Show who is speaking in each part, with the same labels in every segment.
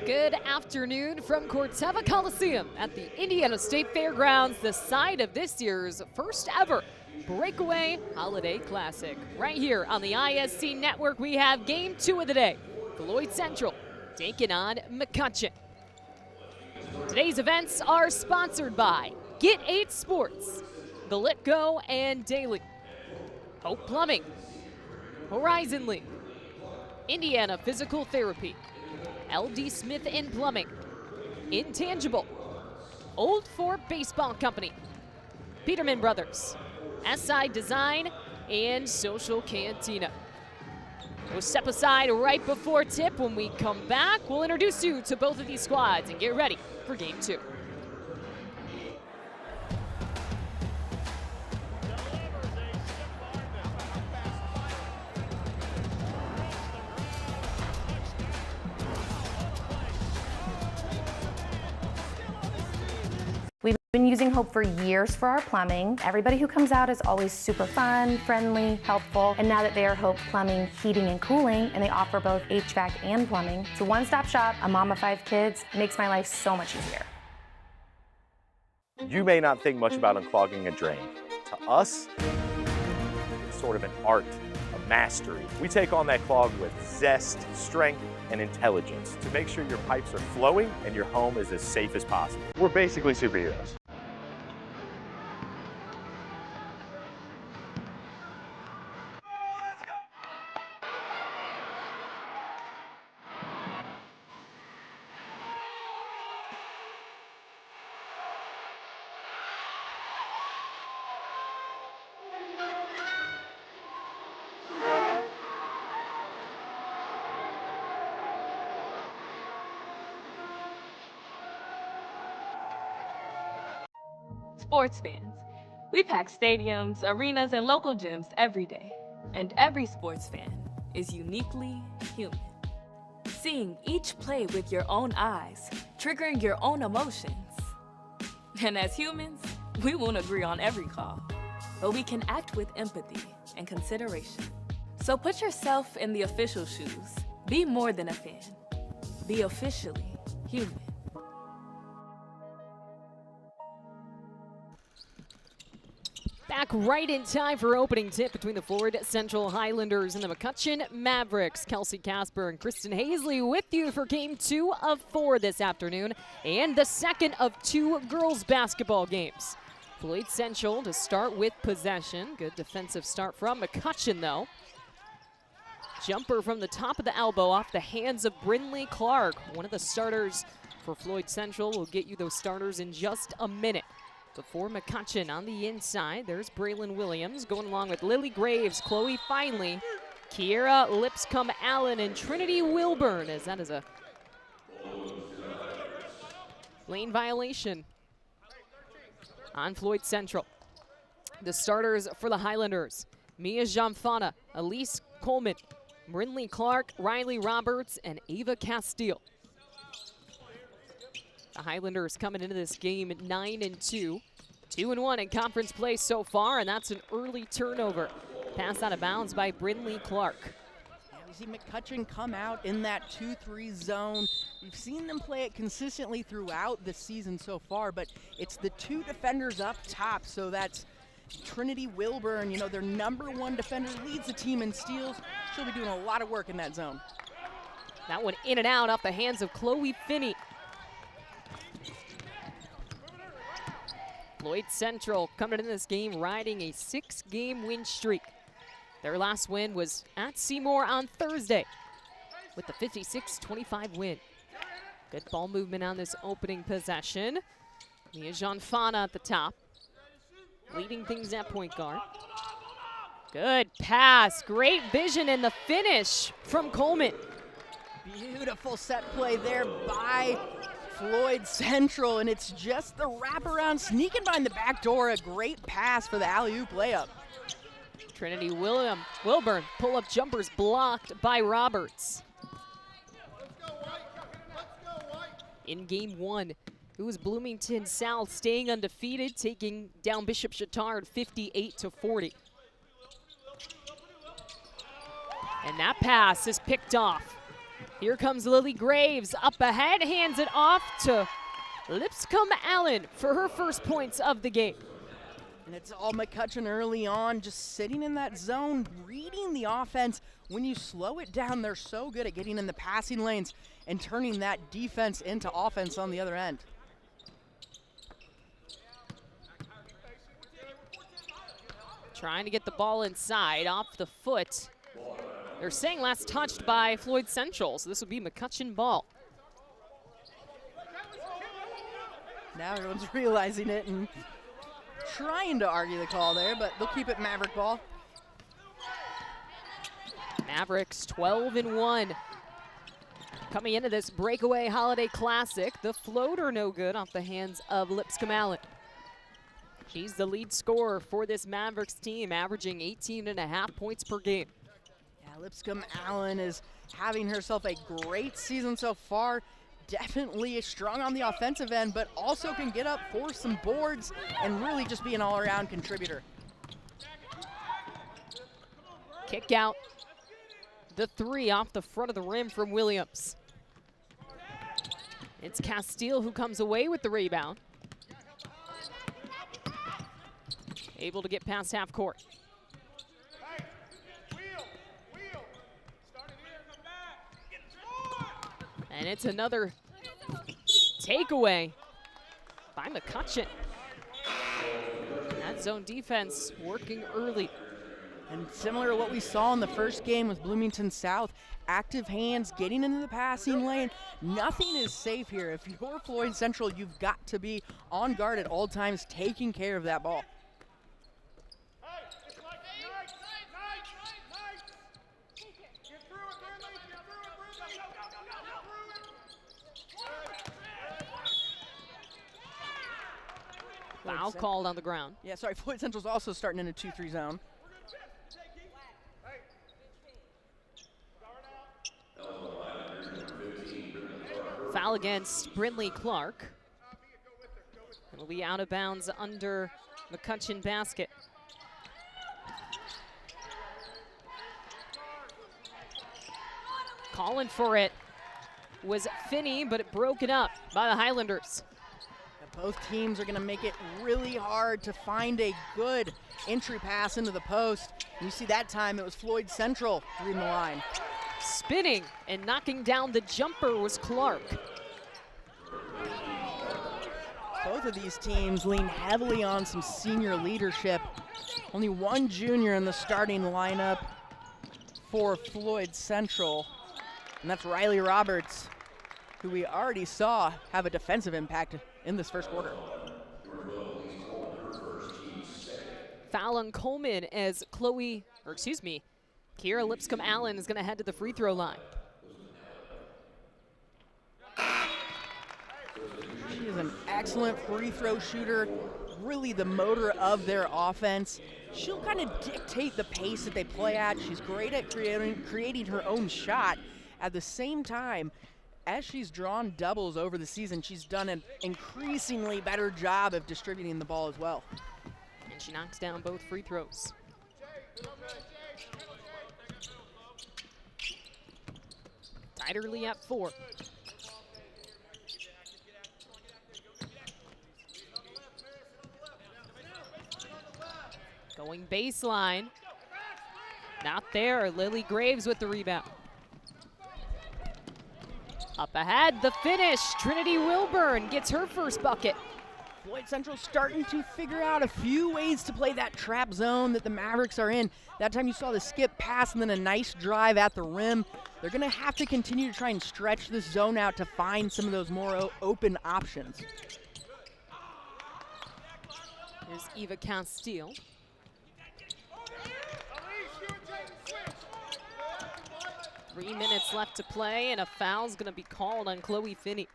Speaker 1: Good afternoon from Corteva Coliseum at the Indiana State Fairgrounds, the site of this year's first ever Breakaway Holiday Classic. Right here on the ISC Network, we have game 2 of the day. Floyd Central taking on McCutcheon. Today's events are sponsored by Get 8 Sports, The Litco and Daily, Hope Plumbing, Horizon League, Indiana Physical Therapy, LD Smith & Plumbing, Intangible, Old Fort Baseball Company, Peterman Brothers, SI Design, and Social Cantina. We'll step aside right before tip. When we come back, we'll introduce you to both of these squads and get ready for game 2.
Speaker 2: We've been using Hope for years for our plumbing. Everybody who comes out is always super fun, friendly, helpful. And now that they are Hope Plumbing, Heating and Cooling, and they offer both HVAC and plumbing, it's a one-stop shop. A mom of 5 kids makes my life so much easier.
Speaker 3: You may not think much about unclogging a drain. To us, it's sort of an art, a mastery. We take on that clog with zest, strength, and intelligence to make sure your pipes are flowing and your home is as safe as possible. We're basically superheroes.
Speaker 4: Sports fans. We pack stadiums, arenas, and local gyms every day. And every sports fan is uniquely human. Seeing each play with your own eyes, triggering your own emotions. And as humans, we won't agree on every call, but we can act with empathy and consideration. So put yourself in the official shoes. Be more than a fan. Be officially human.
Speaker 1: Back right in time for opening tip between the Floyd Central Highlanders and the McCutcheon Mavericks. Kelsey Casper and Kristen Hazley with you for game 2 of 4 this afternoon and the second of 2 girls basketball games. Floyd Central to start with possession. Good defensive start from McCutcheon though. Jumper from the top of the elbow off the hands of Brynlee Clark. One of the starters for Floyd Central. We'll get you those starters in just a minute. Before McCutcheon on the inside, there's Braylon Williams going along with Lily Graves, Chloe Finley, Kiera Lipscomb-Allen, and Trinity Wilburn, as that is a lane violation on Floyd Central. The starters for the Highlanders, Mia Jamfana, Elise Coleman, Brynlee Clark, Riley Roberts, and Ava Castile. The Highlanders coming into this game at 9-2. 2-1 in conference play so far, and that's an early turnover. Pass out of bounds by Brynlee Clark.
Speaker 5: Yeah, we see McCutcheon come out in that 2-3 zone. We've seen them play it consistently throughout the season so far, but it's the 2 defenders up top, so that's Trinity Wilburn, you know, their #1 defender, leads the team in steals. She'll be doing a lot of work in that zone.
Speaker 1: That one in and out off the hands of Chloe Finney. Floyd Central coming into this game riding a 6-game win streak. Their last win was at Seymour on Thursday with the 56-25 win. Good ball movement on this opening possession. Mia Janfana at the top, leading things at point guard. Good pass, great vision, and the finish from Coleman.
Speaker 5: Beautiful set play there by Floyd Central, and it's just the wraparound sneaking behind the back door. A great pass for the alley-oop layup.
Speaker 1: Trinity Wilburn pull-up jumpers blocked by Roberts. In game 1, it was Bloomington South staying undefeated, taking down Bishop Chatard 58-40. And that pass is picked off Here comes Lily Graves up ahead, hands it off to Lipscomb Allen for her first points of the game.
Speaker 5: And it's all McCutcheon early on, just sitting in that zone, reading the offense. When you slow it down, they're so good at getting in the passing lanes and turning that defense into offense on the other end.
Speaker 1: Trying to get the ball inside, off the foot. They're saying last touched by Floyd Central, so this would be McCutcheon ball.
Speaker 5: Now everyone's realizing it and trying to argue the call there, but they'll keep it Maverick ball.
Speaker 1: Mavericks 12-1. Coming into this Breakaway Holiday Classic, the floater no good off the hands of Lipscomb Allen. She's the lead scorer for this Mavericks team, averaging 18.5 points per game.
Speaker 5: Yeah, Lipscomb Allen is having herself a great season so far. Definitely strong on the offensive end, but also can get up for some boards and really just be an all-around contributor.
Speaker 1: Kick out. The three off the front of the rim from Williams. It's Castile who comes away with the rebound. Able to get past half court. And it's another takeaway by McCutcheon. That zone defense working early.
Speaker 5: And similar to what we saw in the first game with Bloomington South, active hands, getting into the passing lane. Nothing is safe here. If you're Floyd Central, you've got to be on guard at all times, taking care of that ball.
Speaker 1: Foul called on the ground.
Speaker 5: Yeah, sorry, Floyd Central's also starting in a 2-3 zone.
Speaker 1: Foul against Brindley Clark. It'll be out of bounds under McCutcheon basket. Calling for it was Finney, but it broken up by the Highlanders.
Speaker 5: Both teams are going to make it really hard to find a good entry pass into the post. And you see that time it was Floyd Central reading the line.
Speaker 1: Spinning and knocking down the jumper was Clark.
Speaker 5: Both of these teams lean heavily on some senior leadership. Only one junior in the starting lineup for Floyd Central, and that's Riley Roberts, who we already saw have a defensive impact in this first quarter.
Speaker 1: Foul on Coleman as Kira Lipscomb Allen is going to head to the free throw line.
Speaker 5: She is an excellent free throw shooter, really the motor of their offense. She'll kind of dictate the pace that they play at. She's great at creating her own shot. At the same time, as she's drawn doubles over the season, she's done an increasingly better job of distributing the ball as well.
Speaker 1: And she knocks down both free throws. Tighterly at 4. Going baseline. Not there. Lily Graves with the rebound. Up ahead, the finish. Trinity Wilburn gets her first bucket.
Speaker 5: Floyd Central starting to figure out a few ways to play that trap zone that the Mavericks are in. That time you saw the skip pass and then a nice drive at the rim. They're going to have to continue to try and stretch this zone out to find some of those more open options.
Speaker 1: Here's Eva Castile. Three minutes left to play, and a foul's going to be called on Chloe Finney.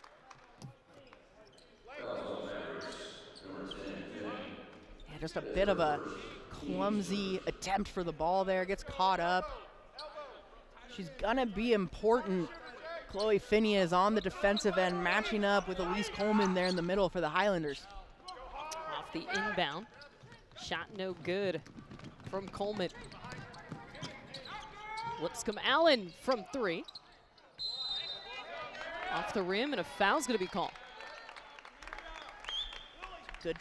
Speaker 5: Yeah, just a bit of a clumsy attempt for the ball there. Gets caught up. She's going to be important. Chloe Finney is on the defensive end, matching up with Elise Coleman there in the middle for the Highlanders.
Speaker 1: Off the inbound. Shot no good from Coleman. Lipscomb Allen from 3. Off the rim, and a foul's going to be called.
Speaker 5: Good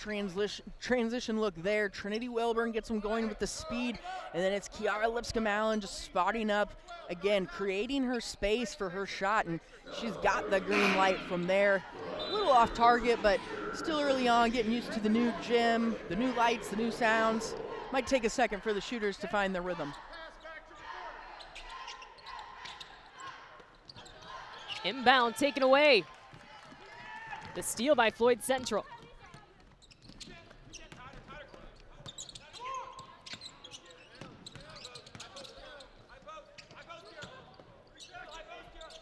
Speaker 5: transition look there. Trinity Wilburn gets them going with the speed, and then it's Kiara Lipscomb-Allen just spotting up, again, creating her space for her shot, and she's got the green light from there. A little off target, but still early on, getting used to the new gym, the new lights, the new sounds. Might take a second for the shooters to find their rhythm.
Speaker 1: Inbound taken away. The steal by Floyd Central.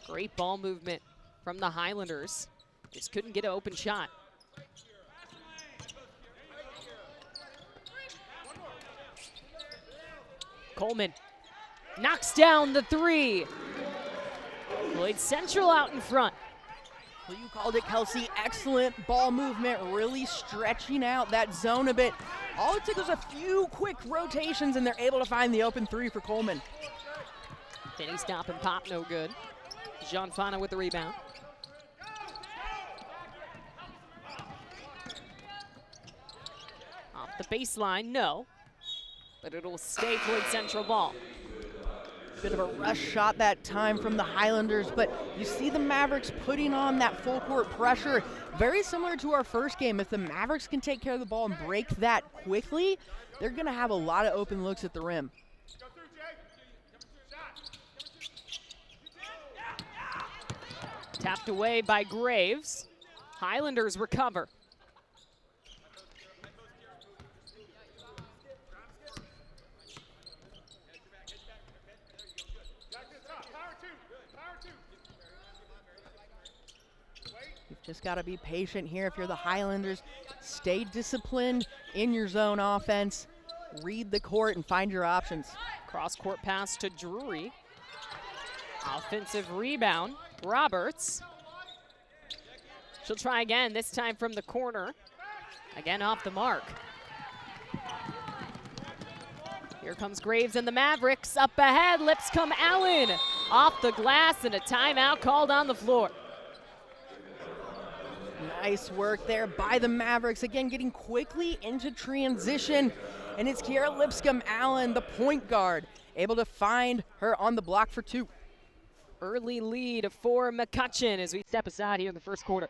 Speaker 1: Great ball movement from the Highlanders. Just couldn't get an open shot. Coleman knocks down the three. Floyd Central out in front.
Speaker 5: Well, you called it, Kelsey. Excellent ball movement, really stretching out that zone a bit. All it took was a few quick rotations, and they're able to find the open three for Coleman.
Speaker 1: Penny stop and pop, no good. Jean Fana with the rebound. Off the baseline, no. But it'll stay Floyd Central ball.
Speaker 5: Bit of a rush shot that time from the Highlanders, but you see the Mavericks putting on that full court pressure. Very similar to our first game. If the Mavericks can take care of the ball and break that quickly, they're going to have a lot of open looks at the rim.
Speaker 1: Tapped away by Graves. Highlanders recover.
Speaker 5: You've just got to be patient here if you're the Highlanders. Stay disciplined in your zone offense. Read the court and find your options.
Speaker 1: Cross-court pass to Drury. Offensive rebound, Roberts. She'll try again, this time from the corner. Again off the mark. Here comes Graves and the Mavericks. Up ahead, Lipscomb-Allen. Off the glass, and a timeout called on the floor.
Speaker 5: Nice work there by the Mavericks. Again, getting quickly into transition. And it's Kiara Lipscomb-Allen, the point guard, able to find her on the block for two.
Speaker 1: Early lead for McCutcheon as we step aside here in the first quarter.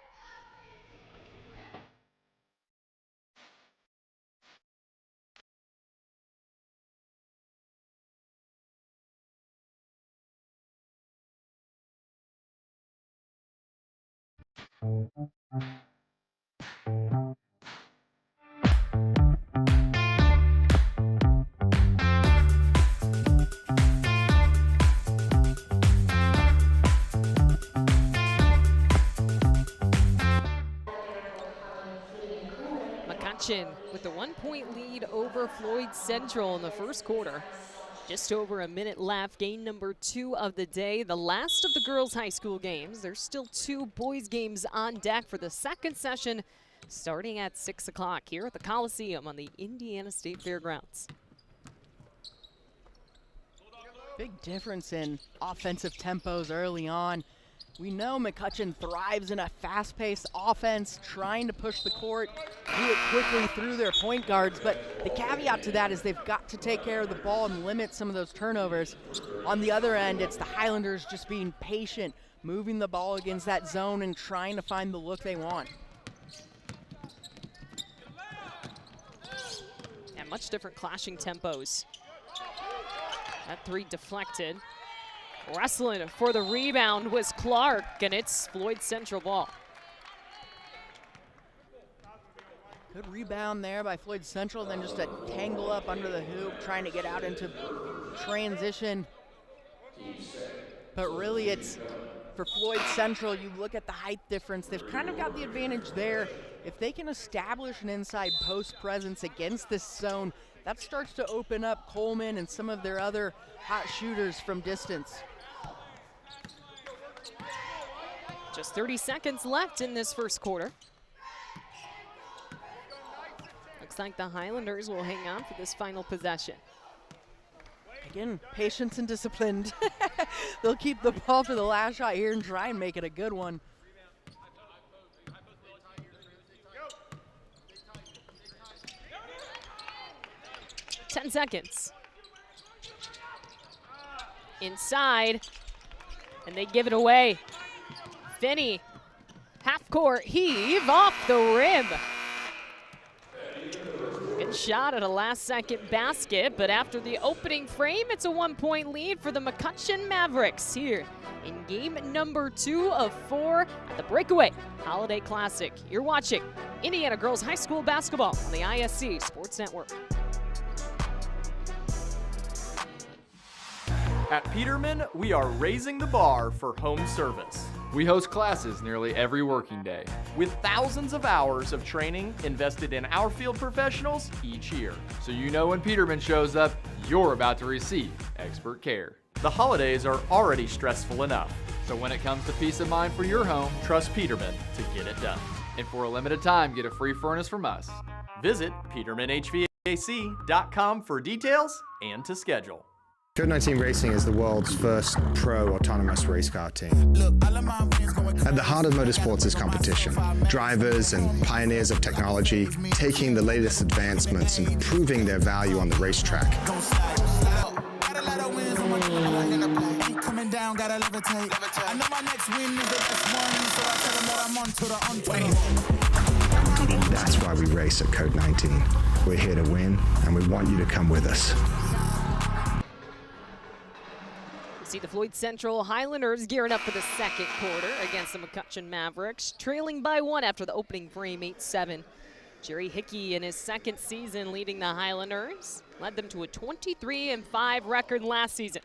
Speaker 1: McCutcheon with a 1-point lead over Floyd Central in the first quarter. Just over a minute left, game number 2 of the day, the last of the girls' high school games. There's still 2 boys' games on deck for the second session, starting at 6 o'clock here at the Coliseum on the Indiana State Fairgrounds.
Speaker 5: Big difference in offensive tempos early on. We know McCutcheon thrives in a fast-paced offense, trying to push the court, do it quickly through their point guards, but the caveat to that is they've got to take care of the ball and limit some of those turnovers. On the other end, it's the Highlanders just being patient, moving the ball against that zone and trying to find the look they want.
Speaker 1: And much different clashing tempos. That 3 deflected. Wrestling for the rebound was Clark, and it's Floyd Central ball.
Speaker 5: Good rebound there by Floyd Central, then just a tangle up under the hoop, trying to get out into transition. But really it's, for Floyd Central, you look at the height difference, they've kind of got the advantage there. If they can establish an inside post presence against this zone, that starts to open up Coleman and some of their other hot shooters from distance.
Speaker 1: Just 30 seconds left in this first quarter. Looks like the Highlanders will hang on for this final possession.
Speaker 5: Again, patience and disciplined. They'll keep the ball for the last shot here and try and make it a good one.
Speaker 1: 10 seconds. Inside, and they give it away. Finney, half-court heave off the rim. Good shot at a last-second basket, but after the opening frame, it's a 1-point lead for the McCutcheon Mavericks here in game number 2 of 4 at the Breakaway Holiday Classic. You're watching Indiana Girls High School Basketball on the ISC Sports Network.
Speaker 6: At Peterman, we are raising the bar for home service.
Speaker 7: We host classes nearly every working day.
Speaker 6: With thousands of hours of training invested in our field professionals each year.
Speaker 7: So you know when Peterman shows up, you're about to receive expert care.
Speaker 6: The holidays are already stressful enough.
Speaker 7: So when it comes to peace of mind for your home,
Speaker 6: Trust Peterman to get it done.
Speaker 7: and for a limited time, get a free furnace from us.
Speaker 6: Visit petermanhvac.com for details and to schedule.
Speaker 8: Code 19 Racing is the world's first pro autonomous race car team. At the heart of motorsports is competition. Drivers and pioneers of technology taking the latest advancements and proving their value on the racetrack. That's why we race at Code 19. We're here to win, and we want you to come with us.
Speaker 1: See the Floyd Central Highlanders gearing up for the second quarter against the McCutcheon Mavericks, trailing by 1 after the opening frame, 8-7. Jerry Hickey in his second season leading the Highlanders led them to a 23-5 record last season.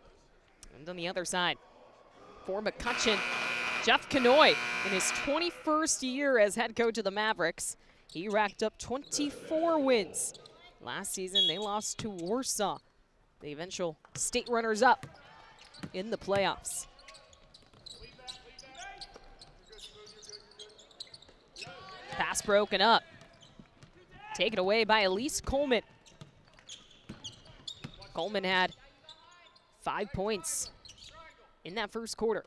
Speaker 1: And on the other side, for McCutcheon, Jeff Kanoy in his 21st year as head coach of the Mavericks, he racked up 24 wins. Last season, they lost to Warsaw, the eventual state runners-up in the playoffs. Pass broken up. Taken away by Elise Coleman. Coleman had 5 points in that first quarter.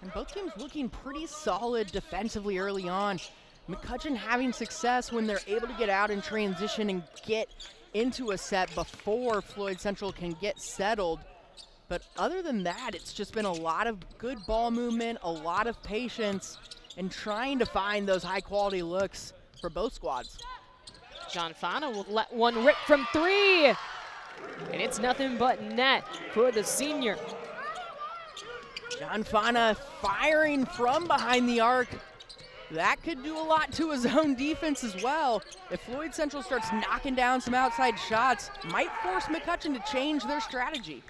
Speaker 5: And both teams looking pretty solid defensively early on. McCutcheon having success when they're able to get out in transition and get into a set before Floyd Central can get settled. But other than that, it's just been a lot of good ball movement, a lot of patience, and trying to find those high-quality looks for both squads.
Speaker 1: John Fana will let one rip from 3. And it's nothing but net for the senior.
Speaker 5: John Fana firing from behind the arc. That could do a lot to his own defense as well. If Floyd Central starts knocking down some outside shots, might force McCutcheon to change their strategy.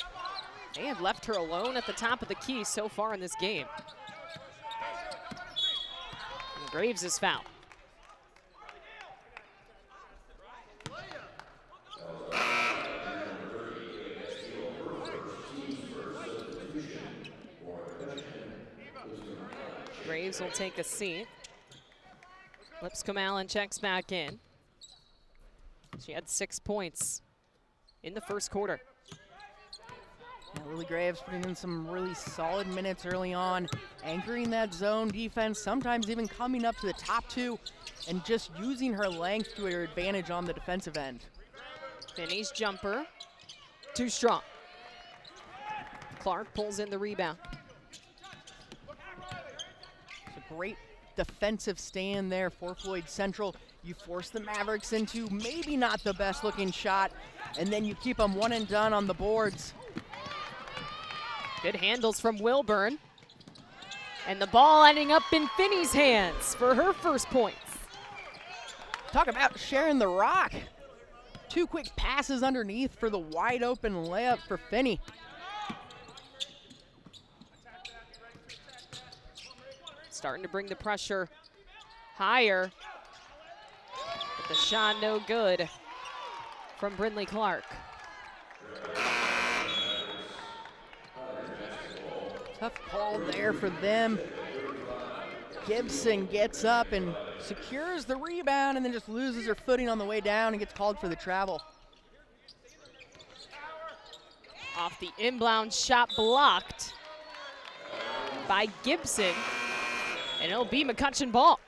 Speaker 1: They have left her alone at the top of the key so far in this game. And Graves is fouled. Graves will take a seat. Lipscomb Allen checks back in. She had 6 points in the first quarter.
Speaker 5: Yeah, Lily Graves putting in some really solid minutes early on, anchoring that zone defense, sometimes even coming up to the top 2 and just using her length to her advantage on the defensive end.
Speaker 1: Finney's jumper, too strong. Clark pulls in the rebound.
Speaker 5: It's a great defensive stand there for Floyd Central. You force the Mavericks into maybe not the best looking shot, and then you keep them one and done on the boards.
Speaker 1: Good handles from Wilburn. And the ball ending up in Finney's hands for her first points.
Speaker 5: Talk about sharing the rock. 2 quick passes underneath for the wide open layup for Finney.
Speaker 1: Starting to bring the pressure higher. But the shot no good from Brindley Clark.
Speaker 5: Tough call there for them. Gibson gets up and secures the rebound and then just loses her footing on the way down and gets called for the travel.
Speaker 1: Off the inbound shot blocked by Gibson. And it'll be McCutcheon ball.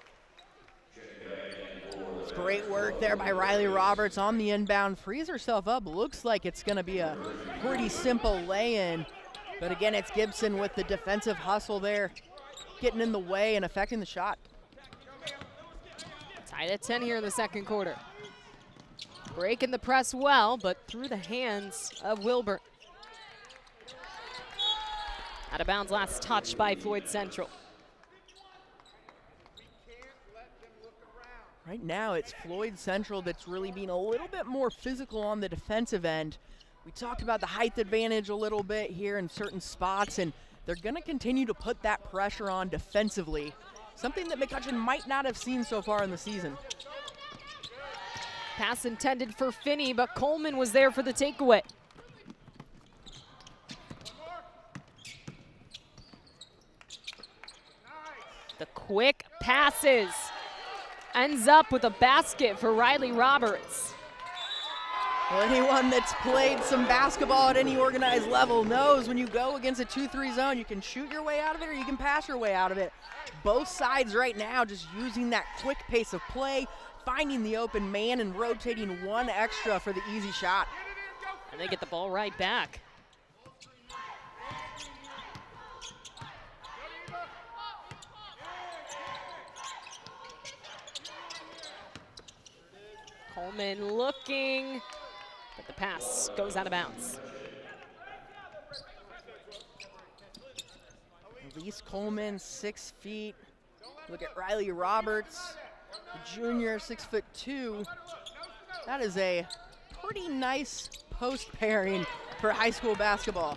Speaker 5: Great work there by Riley Roberts on the inbound. Frees herself up. Looks like it's going to be a pretty simple lay-in. But again, it's Gibson with the defensive hustle there, getting in the way and affecting the shot.
Speaker 1: Tied at 10 here in the second quarter. Breaking the press well, but through the hands of Wilburn. Out of bounds, last touch by Floyd Central.
Speaker 5: Right now, it's Floyd Central that's really being a little bit more physical on the defensive end. We talked about the height advantage a little bit here in certain spots, and they're going to continue to put that pressure on defensively, something that McCutcheon might not have seen so far in the season.
Speaker 1: Pass intended for Finney, but Coleman was there for the takeaway. The quick passes. Ends up with a basket for Riley Roberts.
Speaker 5: Well, anyone that's played some basketball at any organized level knows when you go against a 2-3 zone, you can shoot your way out of it or you can pass your way out of it. Both sides right now just using that quick pace of play, finding the open man and rotating one extra for the easy shot.
Speaker 1: And they get the ball right back. Coleman looking, but the pass goes out of bounds.
Speaker 5: Elise Coleman, 6 feet. Look at Riley Roberts, the junior, 6'2". That is a pretty nice post pairing for high school basketball.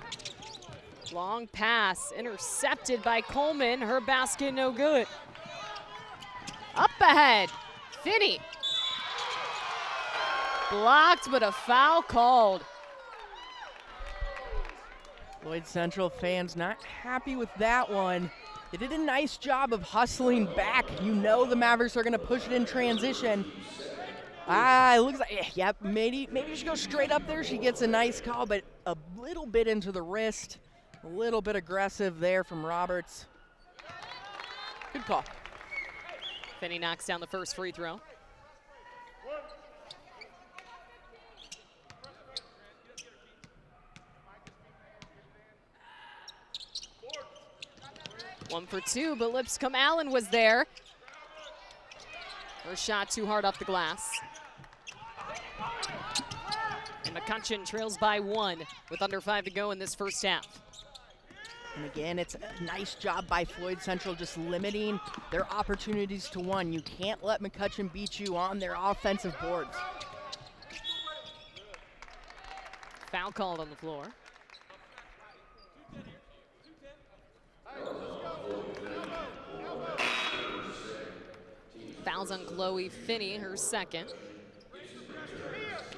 Speaker 1: Long pass intercepted by Coleman. Her basket no good. Up ahead, Finney. Blocked, but a foul called.
Speaker 5: Floyd Central fans not happy with that one. They did a nice job of hustling back. You know the Mavericks are going to push it in transition. It looks like, yep, maybe she goes straight up there. She gets a nice call, but a little bit into the wrist. A little bit aggressive there from Roberts. Good call.
Speaker 1: Finney knocks down the first free throw. One for two, but Lipscomb Allen was there. Her shot too hard off the glass. And McCutcheon trails by 1 with under 5 to go in this first half.
Speaker 5: And again, it's a nice job by Floyd Central just limiting their opportunities to 1. You can't let McCutcheon beat you on their offensive boards.
Speaker 1: Foul called on the floor. Fouls on Chloe Finney, her second.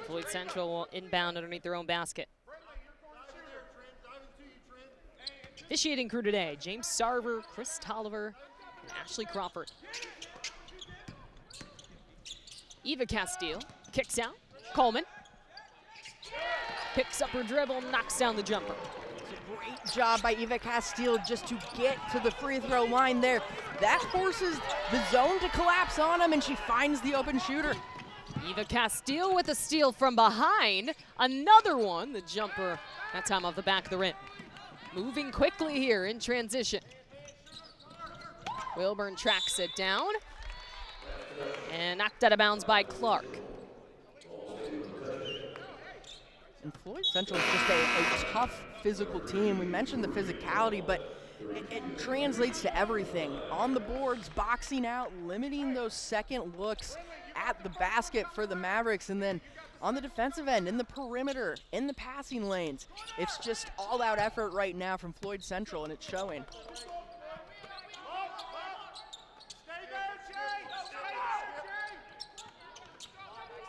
Speaker 1: Floyd Central will inbound underneath their own basket. Officiating crew today, James Sarver, Chris Tolliver, and Ashley Crawford. Eva Castile kicks out. Coleman picks up her dribble, knocks down the jumper.
Speaker 5: Great job by Eva Castile just to get to the free throw line there. That forces the zone to collapse on him, and she finds the open shooter.
Speaker 1: Eva Castile with a steal from behind. Another one, the jumper, that time off the back of the rim. Moving quickly here in transition. Wilburn tracks it down. And knocked out of bounds by Clark.
Speaker 5: And Floyd Central is just a tough physical team. We mentioned the physicality, but it translates to everything. On the boards, boxing out, limiting those second looks at the basket for the Mavericks, and then on the defensive end, in the perimeter, in the passing lanes. It's just all-out effort right now from Floyd Central, and it's showing.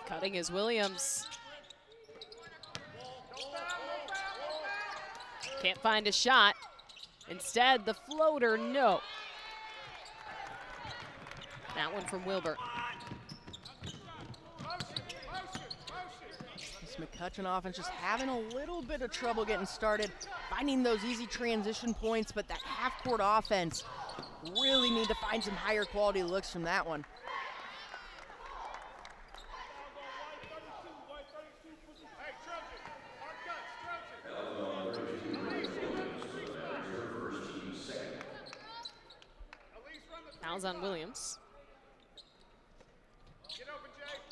Speaker 1: Cutting is Williams. Can't find a shot. Instead, the floater, no. That one from Wilbur.
Speaker 5: This McCutcheon offense just having a little bit of trouble getting started, finding those easy transition points, but that half-court offense really need to find some higher quality looks from that one.
Speaker 1: Fouls on Williams.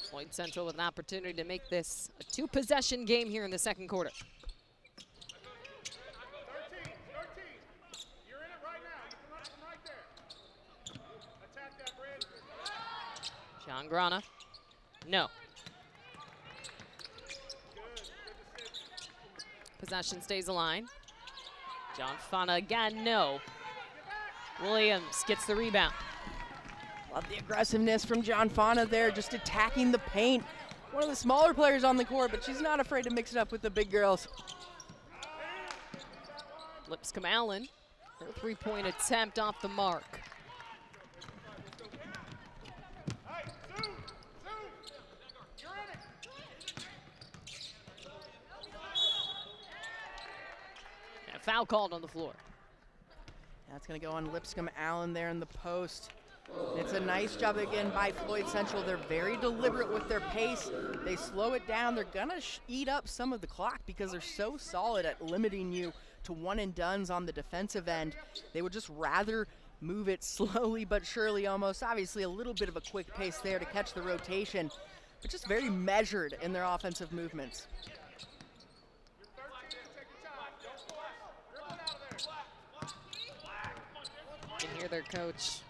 Speaker 1: Floyd Central with an opportunity to make this a two-possession game here in the second quarter. John Grana, no. Possession stays aligned. John Fana again, no. Williams gets the rebound.
Speaker 5: Love the aggressiveness from John Fana there, just attacking the paint. One of the smaller players on the court, but she's not afraid to mix it up with the big girls.
Speaker 1: Lipscomb Allen, her three-point attempt off the mark. And a foul called on the floor.
Speaker 5: That's going to go on Lipscomb Allen there in the post. It's a nice job again by Floyd Central. They're very deliberate with their pace. They slow it down. They're going to eat up some of the clock because they're so solid at limiting you to one and dones on the defensive end. They would just rather move it slowly but surely almost. Obviously a little bit of a quick pace there to catch the rotation, but just very measured in their offensive movements.
Speaker 1: You can hear their coach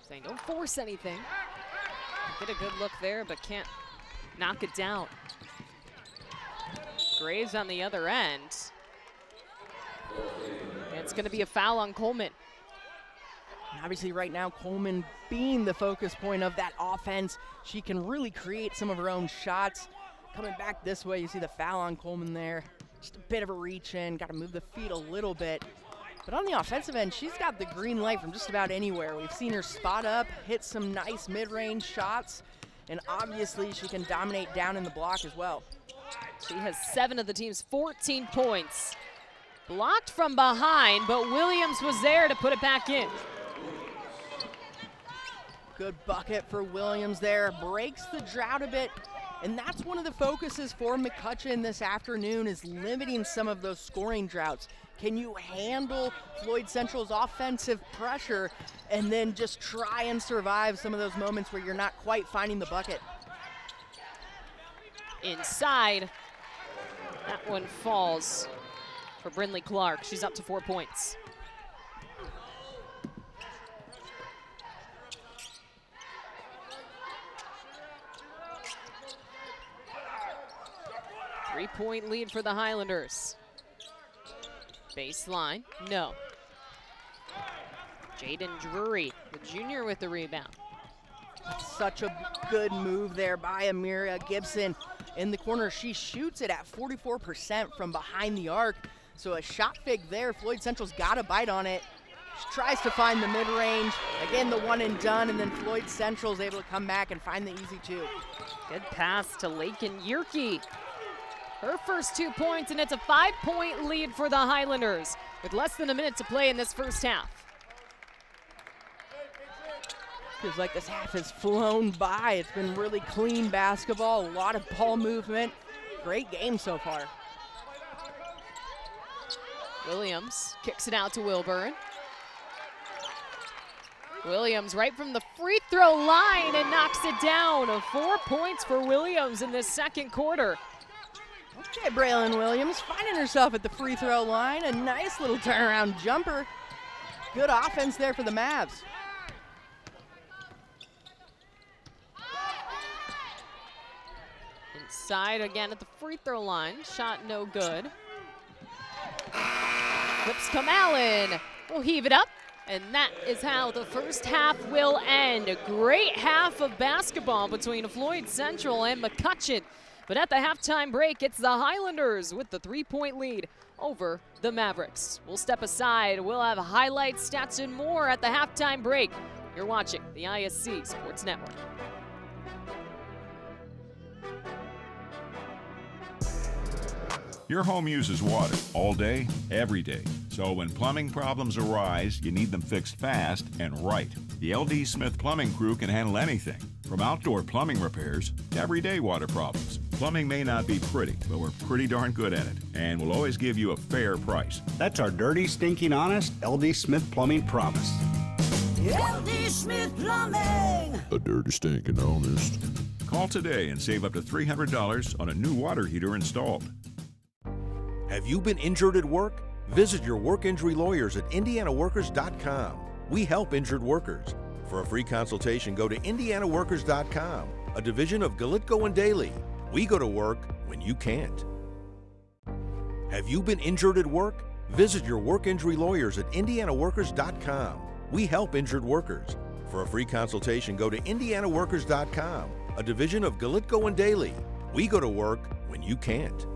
Speaker 1: saying, don't force anything. Get a good look there, but can't knock it down. Graves on the other end. And it's going to be a foul on Coleman.
Speaker 5: Obviously right now Coleman being the focus point of that offense, she can really create some of her own shots. Coming back this way, you see the foul on Coleman there. Just a bit of a reach in, got to move the feet a little bit. But on the offensive end, she's got the green light from just about anywhere. We've seen her spot up, hit some nice mid-range shots, and obviously she can dominate down in the block as well.
Speaker 1: She has 7 of the team's 14 points. Blocked from behind, but Williams was there to put it back in.
Speaker 5: Good bucket for Williams there, breaks the drought a bit, and that's one of the focuses for McCutcheon this afternoon, is limiting some of those scoring droughts. Can you handle Floyd Central's offensive pressure and then just try and survive some of those moments where you're not quite finding the bucket?
Speaker 1: Inside, that one falls for Brindley Clark. She's up to 4 points. Three-point lead for the Highlanders. Baseline, no. Jaden Drury, the junior, with the rebound.
Speaker 5: Such a good move there by Amira Gibson in the corner. She shoots it at 44% from behind the arc. So a shot fake there. Floyd Central's got to bite on it. She tries to find the mid-range. Again, the one and done, and then Floyd Central's able to come back and find the easy two.
Speaker 1: Good pass to Lakin Yerke. Her first 2 points, and it's a 5-point lead for the Highlanders with less than a minute to play in this first half.
Speaker 5: Feels like this half has flown by. It's been really clean basketball, a lot of ball movement. Great game so far.
Speaker 1: Williams kicks it out to Wilburn. Williams right from the free throw line and knocks it down. 4 points for Williams in this second quarter.
Speaker 5: Okay, Braylon Williams finding herself at the free throw line. A nice little turnaround jumper. Good offense there for the Mavs.
Speaker 1: Inside again at the free throw line. Shot no good. Lipscomb Allen will heave it up. And that is how the first half will end. A great half of basketball between Floyd Central and McCutcheon. But at the halftime break, it's the Highlanders with the 3-point lead over the Mavericks. We'll step aside. We'll have highlights, stats, and more at the halftime break. You're watching the ISC Sports Network.
Speaker 9: Your home uses water all day, every day. So when plumbing problems arise, you need them fixed fast and right. The LD Smith Plumbing crew can handle anything, from outdoor plumbing repairs to everyday water problems. Plumbing may not be pretty, but we're pretty darn good at it, and we'll always give you a fair price.
Speaker 10: That's our dirty, stinking, honest LD Smith Plumbing promise. LD Smith Plumbing.
Speaker 9: A dirty, stinking honest. Call today and save up to $300 on a new water heater installed.
Speaker 11: Have you been injured at work? Visit your work injury lawyers at indianaworkers.com. We help injured workers. For a free consultation, go to indianaworkers.com, a division of Galitko and Daly. We go to work when you can't. Have you been injured at work? Visit your work injury lawyers at indianaworkers.com. We help injured workers. For a free consultation, go to indianaworkers.com, a division of Galitko and Daly. We go to work when you can't.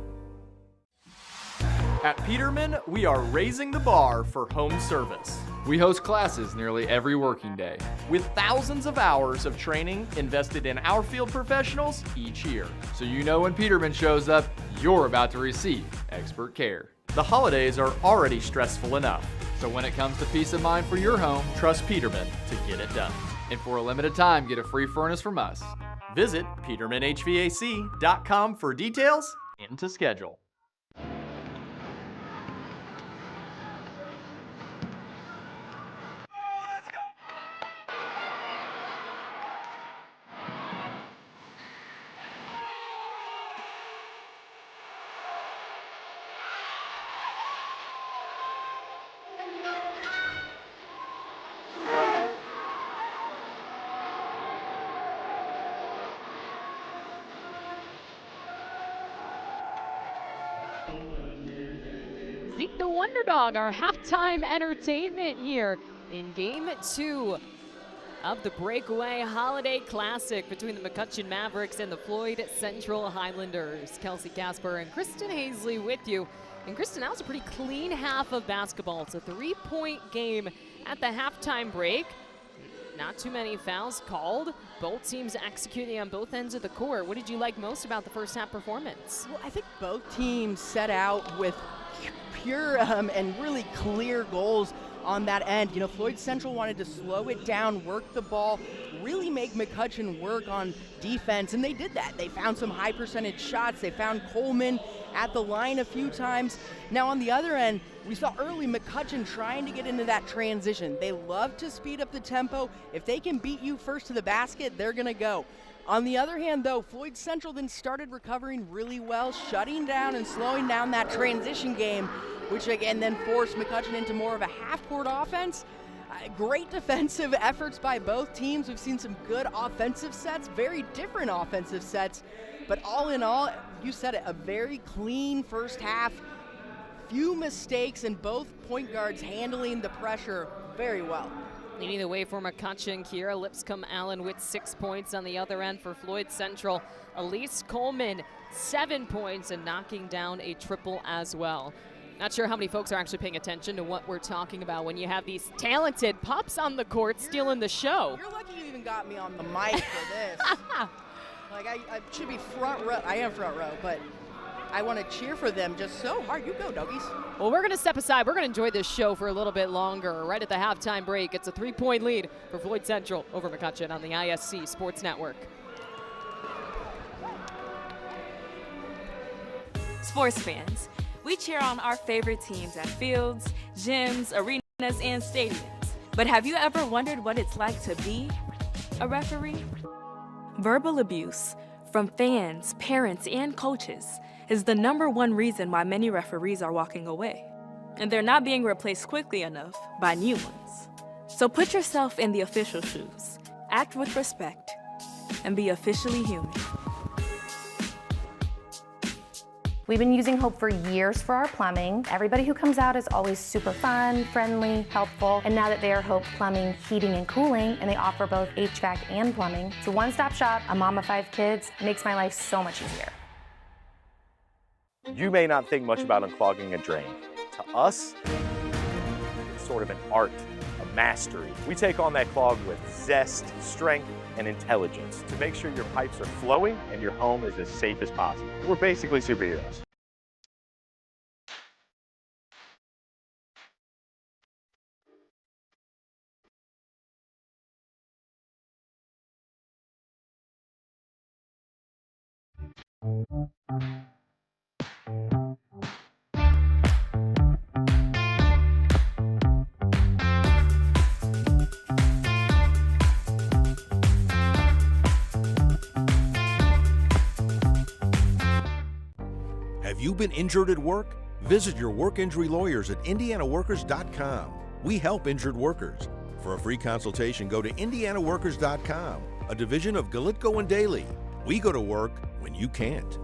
Speaker 6: At Peterman, we are raising the bar for home service.
Speaker 7: We host classes nearly every working day.
Speaker 6: With thousands of hours of training invested in our field professionals each year.
Speaker 7: So you know when Peterman shows up, you're about to receive expert care.
Speaker 6: The holidays are already stressful enough.
Speaker 7: So when it comes to peace of mind for your home,
Speaker 6: Trust Peterman to get it done.
Speaker 7: and for a limited time, get a free furnace from us.
Speaker 6: Visit petermanhvac.com for details and to schedule.
Speaker 1: Zeke the Wonder Dog, our halftime entertainment here in Game 2 of the Breakaway Holiday Classic between the McCutcheon Mavericks and the Floyd Central Highlanders. Kelsey Casper and Kristen Hazley with you. And Kristen, that was a pretty clean half of basketball. It's a 3-point game at the halftime break. Not too many fouls called. Both teams executing on both ends of the court. What did you like most about the first half performance?
Speaker 5: Well, I think both teams set out with pure and really clear goals on that end. You know, Floyd Central wanted to slow it down, work the ball, really make McCutcheon work on defense, and they did that. They found some high percentage shots. They found Coleman at the line a few times. Now on the other end, we saw early McCutcheon trying to get into that transition. They love to speed up the tempo. If they can beat you first to the basket, they're gonna go. On the other hand, though, Floyd Central then started recovering really well, shutting down and slowing down that transition game, which again then forced McCutcheon into more of a half-court offense. Great defensive efforts by both teams. We've seen some good offensive sets, very different offensive sets, but all in all, you said it, a very clean first half. Few mistakes, and both point guards handling the pressure very well.
Speaker 1: Leading the way for McCutcheon, Kiera Lipscomb-Allen with 6 points on the other end for Floyd Central. Elise Coleman, 7 points and knocking down a triple as well. Not sure how many folks are actually paying attention to what we're talking about when you have these talented pups on the court stealing the show.
Speaker 5: You're lucky you even got me on the mic for this. Like I should be front row. I am front row, but I want to cheer for them just so hard. You go, doggies.
Speaker 1: Well, we're going to step aside. We're going to enjoy this show for a little bit longer. Right at the halftime break, it's a 3-point lead for Floyd Central over McCutcheon on the ISC Sports Network.
Speaker 4: Sports fans, we cheer on our favorite teams at fields, gyms, arenas, and stadiums. But have you ever wondered what it's like to be a referee? Verbal abuse from fans, parents, and coaches is the #1 reason why many referees are walking away. And they're not being replaced quickly enough by new ones. So put yourself in the official shoes, act with respect, and be officially human.
Speaker 2: We've been using Hope for years for our plumbing. Everybody who comes out is always super fun, friendly, helpful, and now that they are Hope Plumbing, Heating, and Cooling, and they offer both HVAC and plumbing, it's a one-stop shop, a mom of 5 kids, makes my life so much easier.
Speaker 3: You may not think much about unclogging a drain. To us, it's sort of an art, a mastery. We take on that clog with zest, strength, and intelligence to make sure your pipes are flowing and your home is as safe as possible. We're basically superheroes.
Speaker 11: you been injured at work? Visit your work injury lawyers at indianaworkers.com. We help injured workers. For a free consultation, go to indianaworkers.com, a division of Galitko and Daly. We go to work when you can't.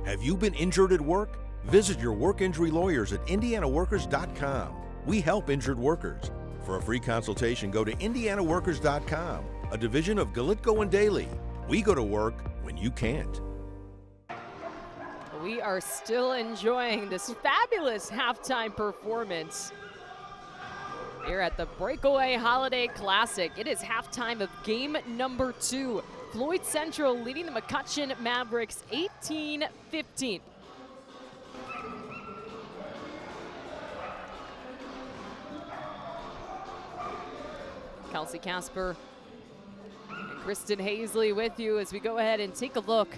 Speaker 11: Have you been injured at work? Visit your work injury lawyers at indianaworkers.com. We help injured workers. For a free consultation, go to indianaworkers.com, a division of Galitko and Daly. We go to work when you can't.
Speaker 1: We are still enjoying this fabulous halftime performance here at the Breakaway Holiday Classic. It is halftime of game number 2. Floyd Central leading the McCutcheon Mavericks 18-15. Kelsey Casper and Kristen Hazley with you as we go ahead and take a look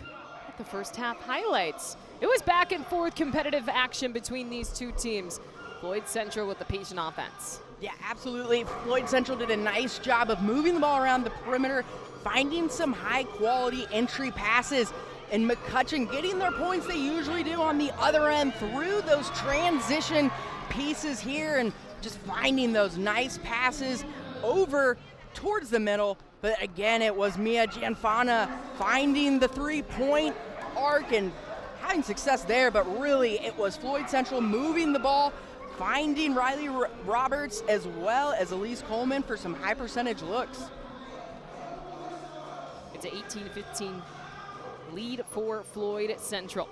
Speaker 1: at the first half highlights. It was back and forth competitive action between these two teams. Floyd Central with the patient offense.
Speaker 5: Yeah, absolutely. Floyd Central did a nice job of moving the ball around the perimeter, finding some high-quality entry passes, and McCutcheon getting their points they usually do on the other end through those transition pieces here and just finding those nice passes over towards the middle. But again, it was Mia Gianfana finding the three-point arc and having success there, but really it was Floyd Central moving the ball, finding Riley Roberts as well as Elise Coleman for some high percentage looks.
Speaker 1: It's an 18-15 lead for Floyd Central.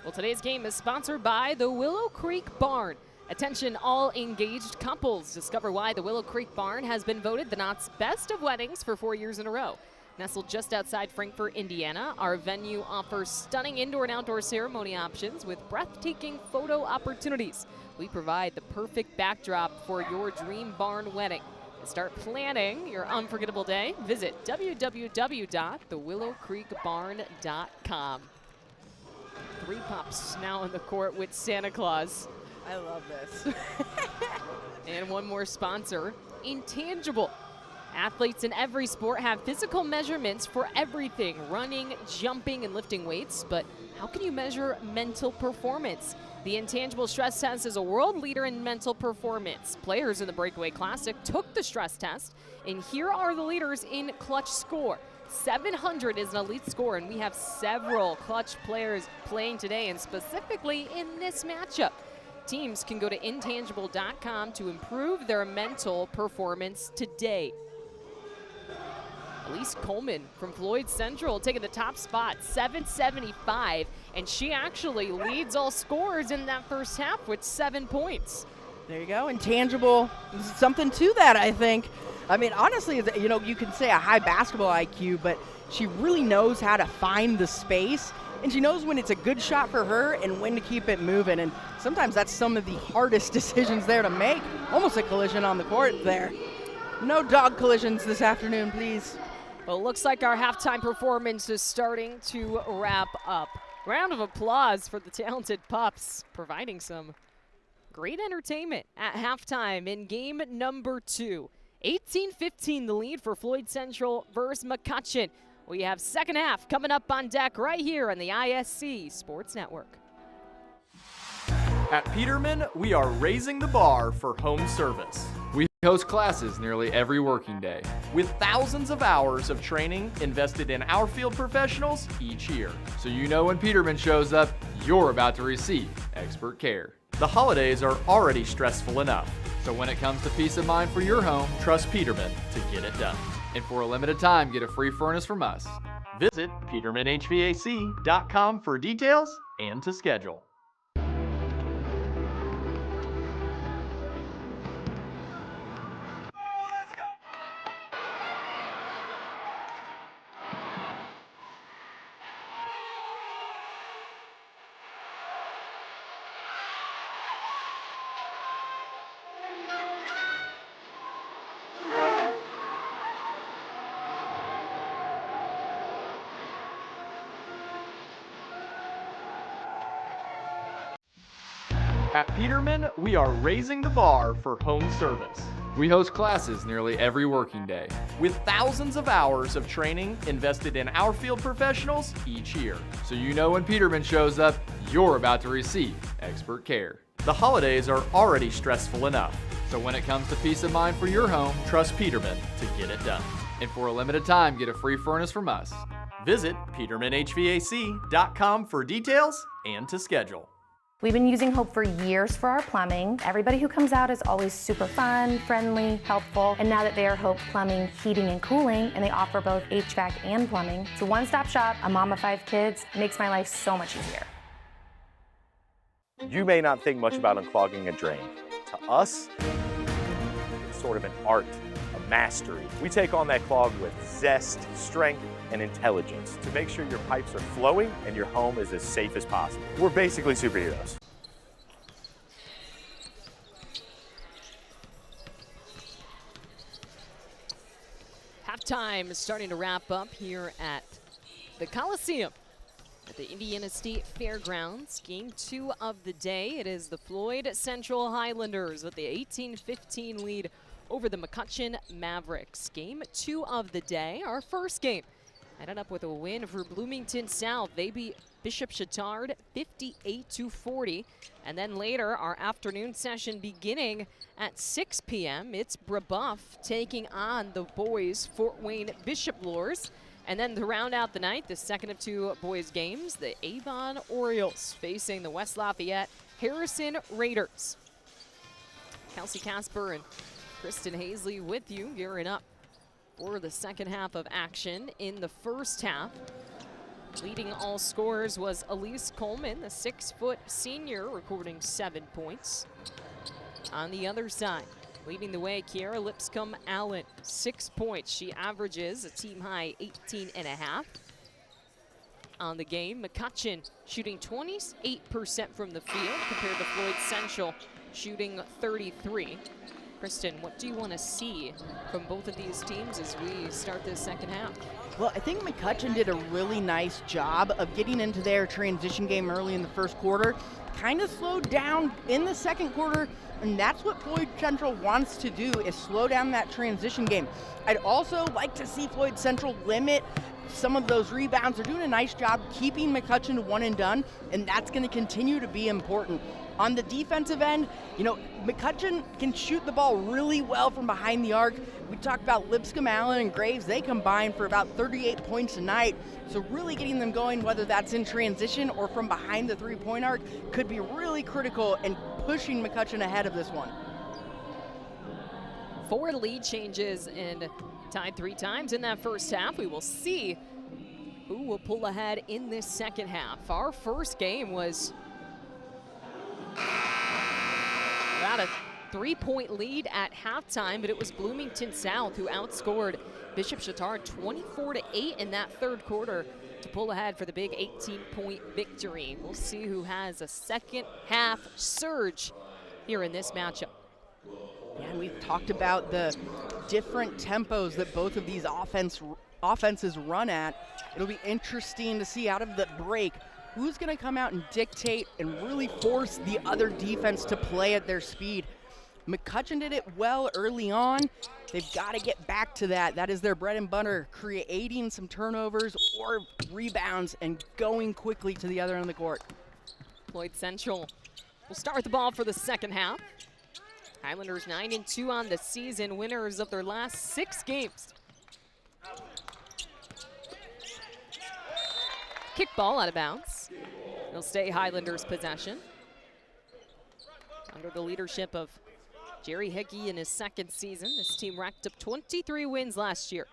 Speaker 1: Well, today's game is sponsored by the Willow Creek Barn. Attention all engaged couples. Discover why the Willow Creek Barn has been voted the Knott's best of weddings for 4 years in a row. Nestled just outside Frankfort, Indiana, our venue offers stunning indoor and outdoor ceremony options with breathtaking photo opportunities. We provide the perfect backdrop for your dream barn wedding. To start planning your unforgettable day, visit www.thewillowcreekbarn.com. 3 pups now in the court with Santa Claus.
Speaker 5: I love this.
Speaker 1: And one more sponsor, Intangible. Athletes in every sport have physical measurements for everything, running, jumping, and lifting weights, but how can you measure mental performance? The Intangible Stress Test is a world leader in mental performance. Players in the Breakaway Classic took the stress test, and here are the leaders in clutch score. 700 is an elite score, and we have several clutch players playing today, and specifically in this matchup. Teams can go to intangible.com to improve their mental performance today. Elise Coleman from Floyd Central taking the top spot, 775, and she actually leads all scorers in that first half with 7 points.
Speaker 5: There you go, Intangible. There's something to that, I think. I mean, honestly, you know, you can say a high basketball IQ, but she really knows how to find the space, and she knows when it's a good shot for her and when to keep it moving, and sometimes that's some of the hardest decisions there to make. Almost a collision on the court there. No dog collisions this afternoon, please.
Speaker 1: Well, it looks like our halftime performance is starting to wrap up. Round of applause for the talented pups, providing some great entertainment at halftime in game number 2. 18-15 the lead for Floyd Central versus McCutcheon. We have second half coming up on deck right here on the ISC Sports Network.
Speaker 6: At Peterman, we are raising the bar for home service.
Speaker 7: We host classes nearly every working day.
Speaker 6: With thousands of hours of training invested in our field professionals each year.
Speaker 7: So you know when Peterman shows up, you're about to receive expert care.
Speaker 6: The holidays are already stressful enough.
Speaker 7: So when it comes to peace of mind for your home,
Speaker 6: Trust Peterman to get it done.
Speaker 7: and for a limited time, get a free furnace from us.
Speaker 6: Visit petermanhvac.com for details and to schedule. At Peterman, we are raising the bar for home service.
Speaker 7: We host classes nearly every working day.
Speaker 6: with thousands of hours of training invested in our field professionals each year.
Speaker 7: So you know when Peterman shows up, you're about to receive expert care.
Speaker 6: The holidays are already stressful enough.
Speaker 7: So when it comes to peace of mind for your home,
Speaker 6: Trust Peterman to get it done.
Speaker 7: and for a limited time, get a free furnace from us.
Speaker 6: Visit petermanhvac.com for details and to schedule.
Speaker 2: We've been using Hope for years for our plumbing. Everybody who comes out is always super fun, friendly, helpful, and now that they are Hope Plumbing, Heating, and Cooling, and they offer both HVAC and plumbing, it's a one-stop shop, a mom of 5 kids, makes my life so much easier.
Speaker 3: You may not think much about unclogging a drain. To us, it's sort of an art, a mastery. We take on that clog with zest, strength, and intelligence to make sure your pipes are flowing and your home is as safe as possible. We're basically superheroes.
Speaker 1: Halftime is starting to wrap up here at the Coliseum at the Indiana State Fairgrounds. Game 2 of the day. It is the Floyd Central Highlanders with the 18-15 lead over the McCutcheon Mavericks. Game 2 of the day, our first game. Ended up with a win for Bloomington South. They beat Bishop Chatard 58-40. And then later, our afternoon session beginning at 6 p.m. It's Brebeuf taking on the boys Fort Wayne Bishop Lures. And then to round out the night, the second of 2 boys games, the Avon Orioles facing the West Lafayette Harrison Raiders. Kelsey Casper and Kristen Hazley with you, gearing up for the second half of action. In the first half, leading all scorers was Elise Coleman, the 6-foot senior, recording 7 points. On the other side, leading the way, Kiara Lipscomb-Allen, 6 points. She averages a team-high 18.5 on the game. McCutcheon shooting 28% from the field compared to Floyd Central shooting 33%. Kristen, what do you want to see from both of these teams as we start this second half?
Speaker 5: Well, I think McCutcheon did a really nice job of getting into their transition game early in the first quarter, kind of slowed down in the second quarter, and that's what Floyd Central wants to do, is slow down that transition game. I'd also like to see Floyd Central limit some of those rebounds. They're doing a nice job keeping McCutcheon one and done, and that's going to continue to be important. On the defensive end, you know, McCutcheon can shoot the ball really well from behind the arc. We talked about Lipscomb-Allen and Graves. They combined for about 38 points a night. So really getting them going, whether that's in transition or from behind the three-point arc, could be really critical in pushing McCutcheon ahead of this one.
Speaker 1: 4 lead changes and tied 3 times in that first half. We will see who will pull ahead in this second half. Our first game was about a 3-point lead at halftime, but it was Bloomington South who outscored Bishop Chatard 24-8 in that third quarter to pull ahead for the big 18-point victory. We'll see who has a second half surge here in this matchup.
Speaker 5: Yeah, and we've talked about the different tempos that both of these offenses run at. It'll be interesting to see out of the break who's going to come out and dictate and really force the other defense to play at their speed. McCutcheon did it well early on. They've got to get back to that. That is their bread and butter, creating some turnovers or rebounds and going quickly to the other end of the court.
Speaker 1: Floyd Central will start the ball for the second half. Highlanders 9-2 on the season, winners of their last 6 games. Kick ball out of bounds. It'll stay Highlanders' possession. Under the leadership of Jerry Hickey in his second season, this team racked up 23 wins last year.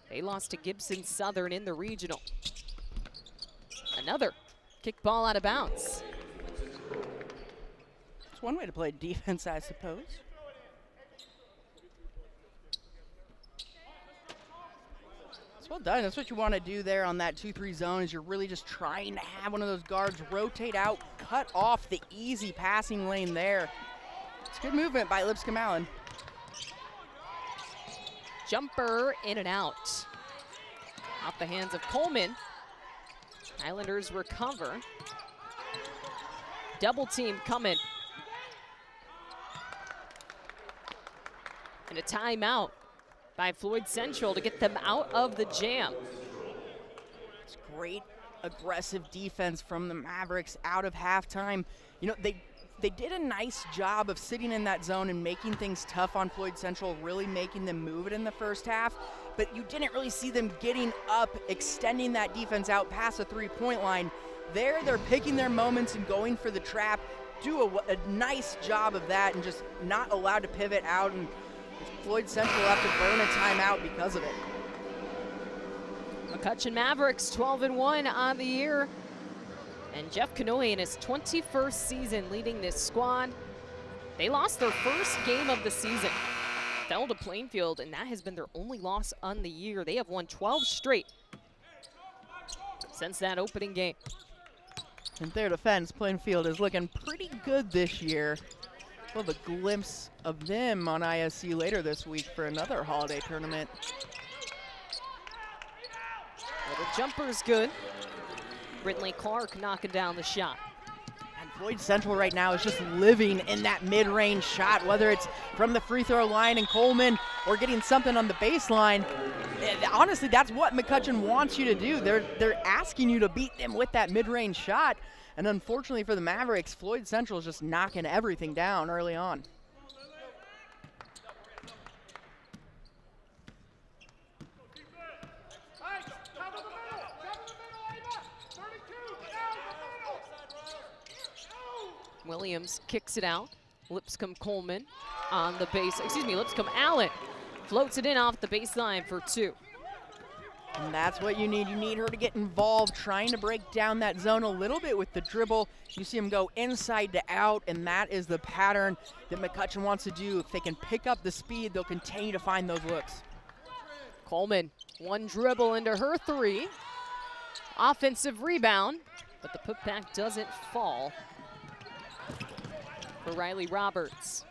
Speaker 1: They lost to Gibson Southern in the regional. Another kick ball out of bounds.
Speaker 5: It's one way to play defense, I suppose. It's well done. That's what you want to do there on that 2-3 zone, is you're really just trying to have one of those guards rotate out, cut off the easy passing lane there. It's good movement by Lipscomb-Allen.
Speaker 1: Jumper in and out. Off the hands of Coleman. Highlanders recover. Double team coming. And a timeout by Floyd Central to get them out of the jam.
Speaker 5: It's great aggressive defense from the Mavericks out of halftime. You know, they did a nice job of sitting in that zone and making things tough on Floyd Central, really making them move it in the first half. But you didn't really see them getting up, extending that defense out past the three-point line. There, they're picking their moments and going for the trap. Do a nice job of that and just not allowed to pivot out. And Floyd Central have to burn a timeout because of it.
Speaker 1: McCutcheon Mavericks 12-1 on the year. And Jeff Canoy in his 21st season leading this squad. They lost their first game of the season. Fell to Plainfield, and that has been their only loss on the year. They have won 12 straight since that opening game.
Speaker 5: And their defense, Plainfield, is looking pretty good this year. We'll have a glimpse of them on ISC later this week for another holiday tournament.
Speaker 1: Well, the jumper's good. Brittany Clark knocking down the shot.
Speaker 5: And Floyd Central right now is just living in that mid-range shot, whether it's from the free throw line and Coleman or getting something on the baseline. Honestly, that's what McCutcheon wants you to do. They're asking you to beat them with that mid-range shot. And unfortunately for the Mavericks, Floyd Central is just knocking everything down early on.
Speaker 1: Williams kicks it out. Lipscomb Coleman on the base, Lipscomb Allen floats it in off the baseline for two.
Speaker 5: And that's what you need. You need her to get involved, trying to break down that zone a little bit with the dribble. You see him go inside to out, and that is the pattern that McCutcheon wants to do. If they can pick up the speed, they'll continue to find those looks.
Speaker 1: Coleman, one dribble into her three. Offensive rebound, but the putback doesn't fall for Riley Roberts.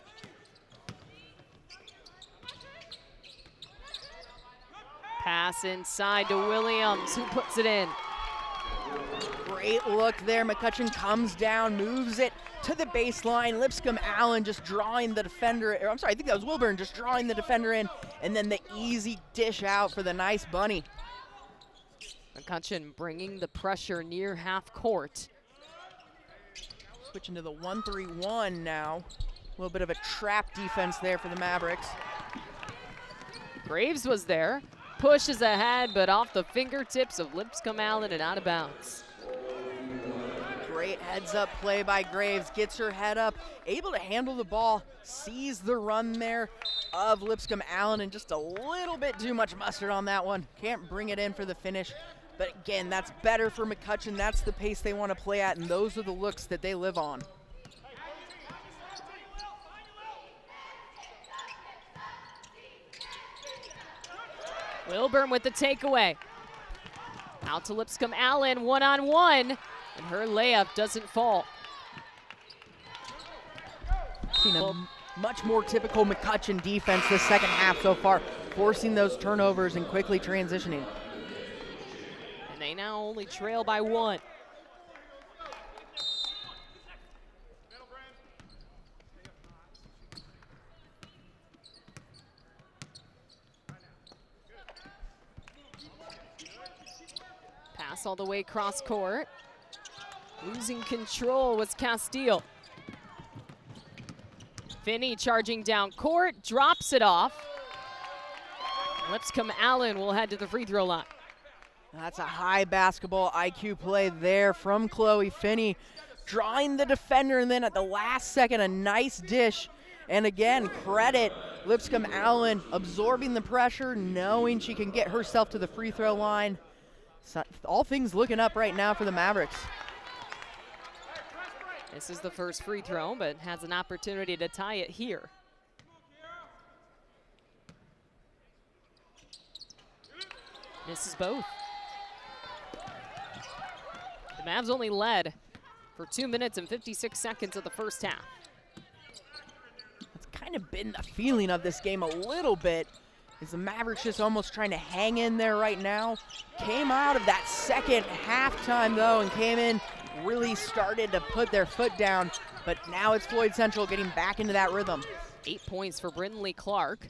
Speaker 1: Pass inside to Williams, who puts it in.
Speaker 5: Great look there. McCutcheon comes down, moves it to the baseline. Lipscomb Allen just drawing the defender, or I'm sorry, I think that was Wilburn just drawing the defender in, and then the easy dish out for the nice bunny.
Speaker 1: McCutcheon bringing the pressure near half court.
Speaker 5: Switching to the 1-3-1 now. A little bit of a trap defense there for the Mavericks.
Speaker 1: Graves was there. Pushes ahead, but off the fingertips of Lipscomb Allen and out of bounds.
Speaker 5: Great heads-up play by Graves. Gets her head up, able to handle the ball, sees the run there of Lipscomb Allen, and just a little bit too much mustard on that one. Can't bring it in for the finish. But again, that's better for McCutcheon. That's the pace they want to play at, and those are the looks that they live on.
Speaker 1: Wilburn with the takeaway. Out to Lipscomb Allen, one-on-one, and her layup doesn't fall.
Speaker 5: Seen a much more typical McCutcheon defense this second half so far, forcing those turnovers and quickly transitioning.
Speaker 1: And they now only trail by one. Pass all the way cross court. Losing control was Castile. Finney charging down court, drops it off. Lipscomb Allen will head to the free throw line.
Speaker 5: That's a high basketball IQ play there from Chloe Finney, drawing the defender, and then at the last second, a nice dish. And again, credit Lipscomb Allen absorbing the pressure, knowing she can get herself to the free throw line. So, all things looking up right now for the Mavericks.
Speaker 1: This is the first free throw, but has an opportunity to tie it here. Misses both. The Mavs only led for 2 minutes and 56 seconds of the first half.
Speaker 5: That's kind of been the feeling of this game a little bit. Is the Mavericks just almost trying to hang in there right now? Came out of that second halftime though and came in, really started to put their foot down, but now it's Floyd Central getting back into that rhythm.
Speaker 1: 8 points for Brindley Clark.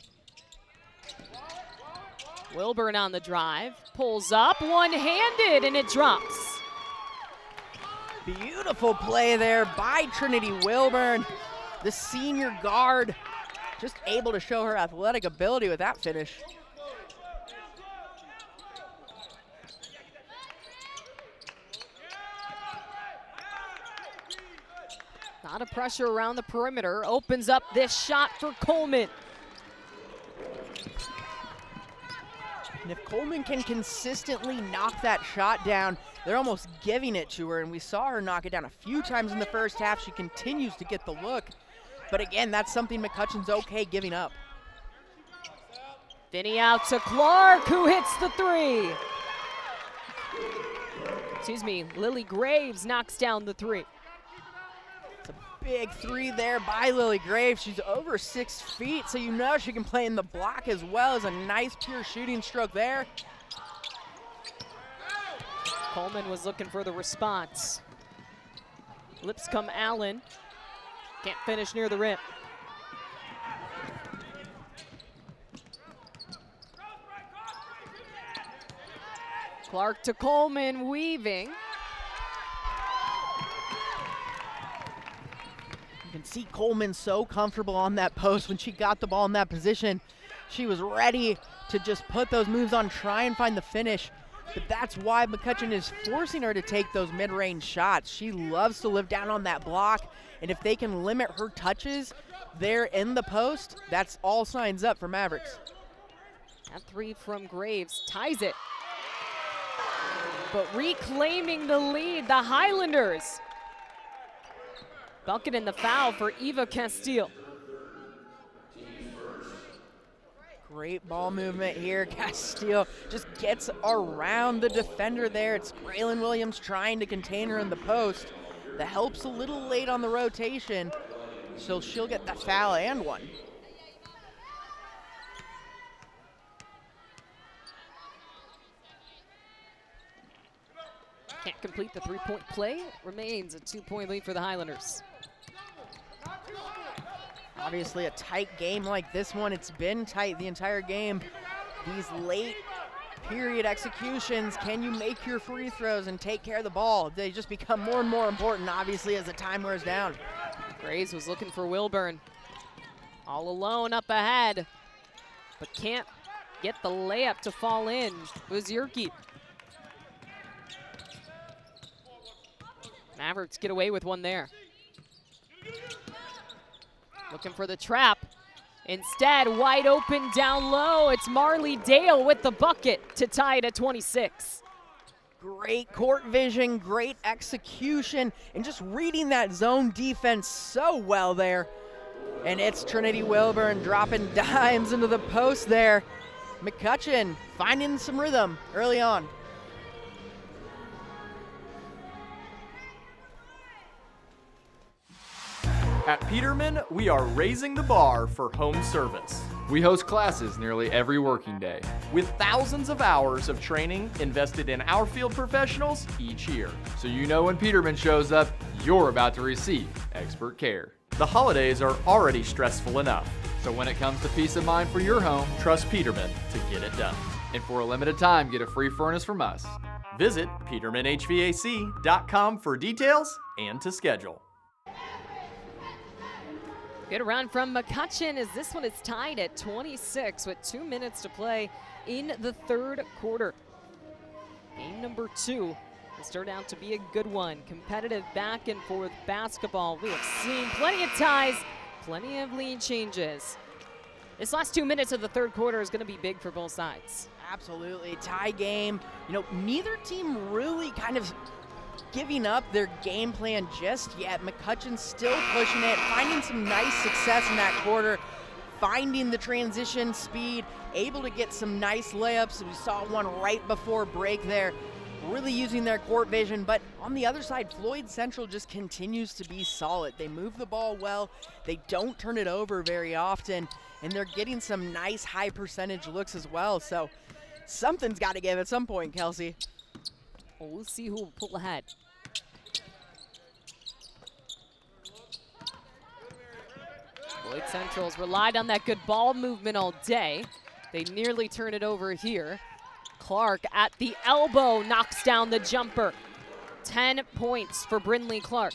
Speaker 1: Wilburn on the drive, pulls up one-handed, and it drops.
Speaker 5: Beautiful play there by Trinity Wilburn. The senior guard just able to show her athletic ability with that finish.
Speaker 1: A lot of pressure around the perimeter. Opens up this shot for Coleman.
Speaker 5: And if Coleman can consistently knock that shot down, they're almost giving it to her. And we saw her knock it down a few times in the first half. She continues to get the look. But again, that's something McCutcheon's okay giving up.
Speaker 1: Finney out to Clark, who hits the three. Excuse me, Lily Graves knocks down the three.
Speaker 5: Big three there by Lily Graves. She's over 6 feet, so you know she can play in the block as well as a nice pure shooting stroke there.
Speaker 1: Coleman was looking for the response. Lipscomb Allen can't finish near the rim. Clark to Coleman, weaving.
Speaker 5: You can see Coleman so comfortable on that post when she got the ball in that position. She was ready to just put those moves on, try and find the finish. But that's why McCutcheon is forcing her to take those mid-range shots. She loves to live down on that block, and if they can limit her touches there in the post, that's all signs up for Mavericks.
Speaker 1: That three from Graves ties it. But reclaiming the lead, the Highlanders. Bucket in the foul for Eva Castile.
Speaker 5: Great ball movement here. Castile just gets around the defender there. It's Braylon Williams trying to contain her in the post. The help's a little late on the rotation, so she'll get the foul and one.
Speaker 1: Can't complete the three-point play. Remains a 2-point lead for the Highlanders.
Speaker 5: Obviously a tight game like this one. It's been tight the entire game. These late period executions, can you make your free throws and take care of the ball? They just become more and more important, obviously, as the time wears down.
Speaker 1: Graves was looking for Wilburn. All alone up ahead, but can't get the layup to fall in. It was Yerke. Mavericks get away with one there. Looking for the trap. Instead, wide open down low. It's Marley Dale with the bucket to tie it at 26.
Speaker 5: Great court vision, great execution, and just reading that zone defense so well there. And it's Trinity Wilburn dropping dimes into the post there. McCutcheon finding some rhythm early on.
Speaker 6: At Peterman, we are raising the bar for home service.
Speaker 7: We host classes nearly every working day.
Speaker 6: With thousands of hours of training invested in our field professionals each year.
Speaker 7: So you know when Peterman shows up, you're about to receive expert care.
Speaker 6: The holidays are already stressful enough.
Speaker 7: So when it comes to peace of mind for your home,
Speaker 6: Trust Peterman to get it done.
Speaker 7: and for a limited time, get a free furnace from us.
Speaker 6: Visit PetermanHVAC.com for details and to schedule.
Speaker 1: Good run from McCutcheon as this one is tied at 26 with 2 minutes to play in the third quarter. Game number 2 will turn out to be a good one. Competitive back and forth basketball. We have seen plenty of ties, plenty of lead changes. This last 2 minutes of the third quarter is going to be big for both sides.
Speaker 5: Absolutely, tie game. You know, neither team really kind of giving up their game plan just yet. McCutcheon's still pushing it, finding some nice success in that quarter, finding the transition speed, able to get some nice layups. We saw one right before break there, really using their court vision. But on the other side, Floyd Central just continues to be solid. They move the ball well, they don't turn it over very often, and they're getting some nice high percentage looks as well. So something's got to give at some point, Kelsey.
Speaker 1: Well, we'll see who will pull ahead. Floyd Central's relied on that good ball movement all day. They nearly turn it over here. Clark at the elbow knocks down the jumper. 10 points for Brynlee Clark.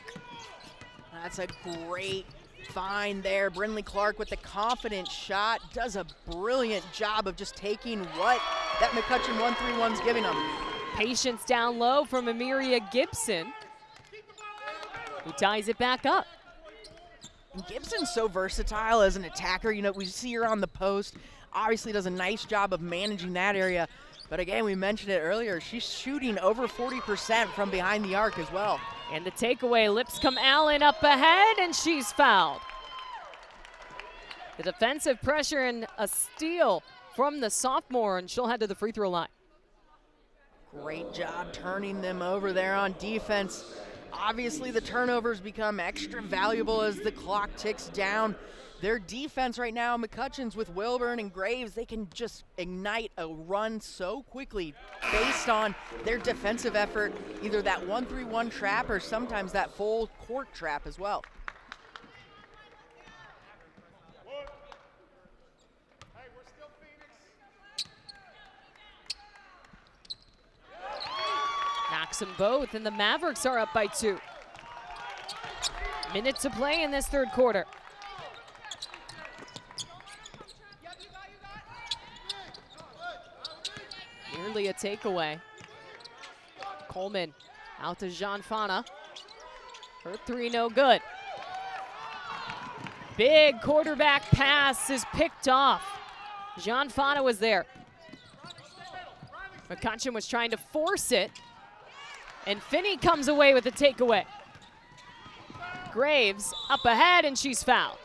Speaker 5: That's a great find there. Brynlee Clark with the confident shot does a brilliant job of just taking what that McCutcheon 1-3-1's giving them.
Speaker 1: Patience down low from Amiria Gibson, who ties it back up.
Speaker 5: And Gibson's so versatile as an attacker. You know, we see her on the post. Obviously does a nice job of managing that area. But again, we mentioned it earlier, she's shooting over 40% from behind the arc as well.
Speaker 1: And the takeaway, Lipscomb Allen up ahead, and she's fouled. The defensive pressure and a steal from the sophomore, and she'll head to the free throw line.
Speaker 5: Great job turning them over there on defense. Obviously, the turnovers become extra valuable as the clock ticks down. Their defense right now, McCutcheon's with Wilburn and Graves, they can just ignite a run so quickly based on their defensive effort, either that 1-3-1 trap or sometimes that full court trap as well.
Speaker 1: Knocks them both, and the Mavericks are up by 2. Minute to play in this third quarter. Nearly a takeaway. Coleman out to Jean Fana. Her 3 no good. Big quarterback pass is picked off. Jean Fana was there. McCutcheon was trying to force it, and Finney comes away with a takeaway. Graves up ahead, and she's fouled.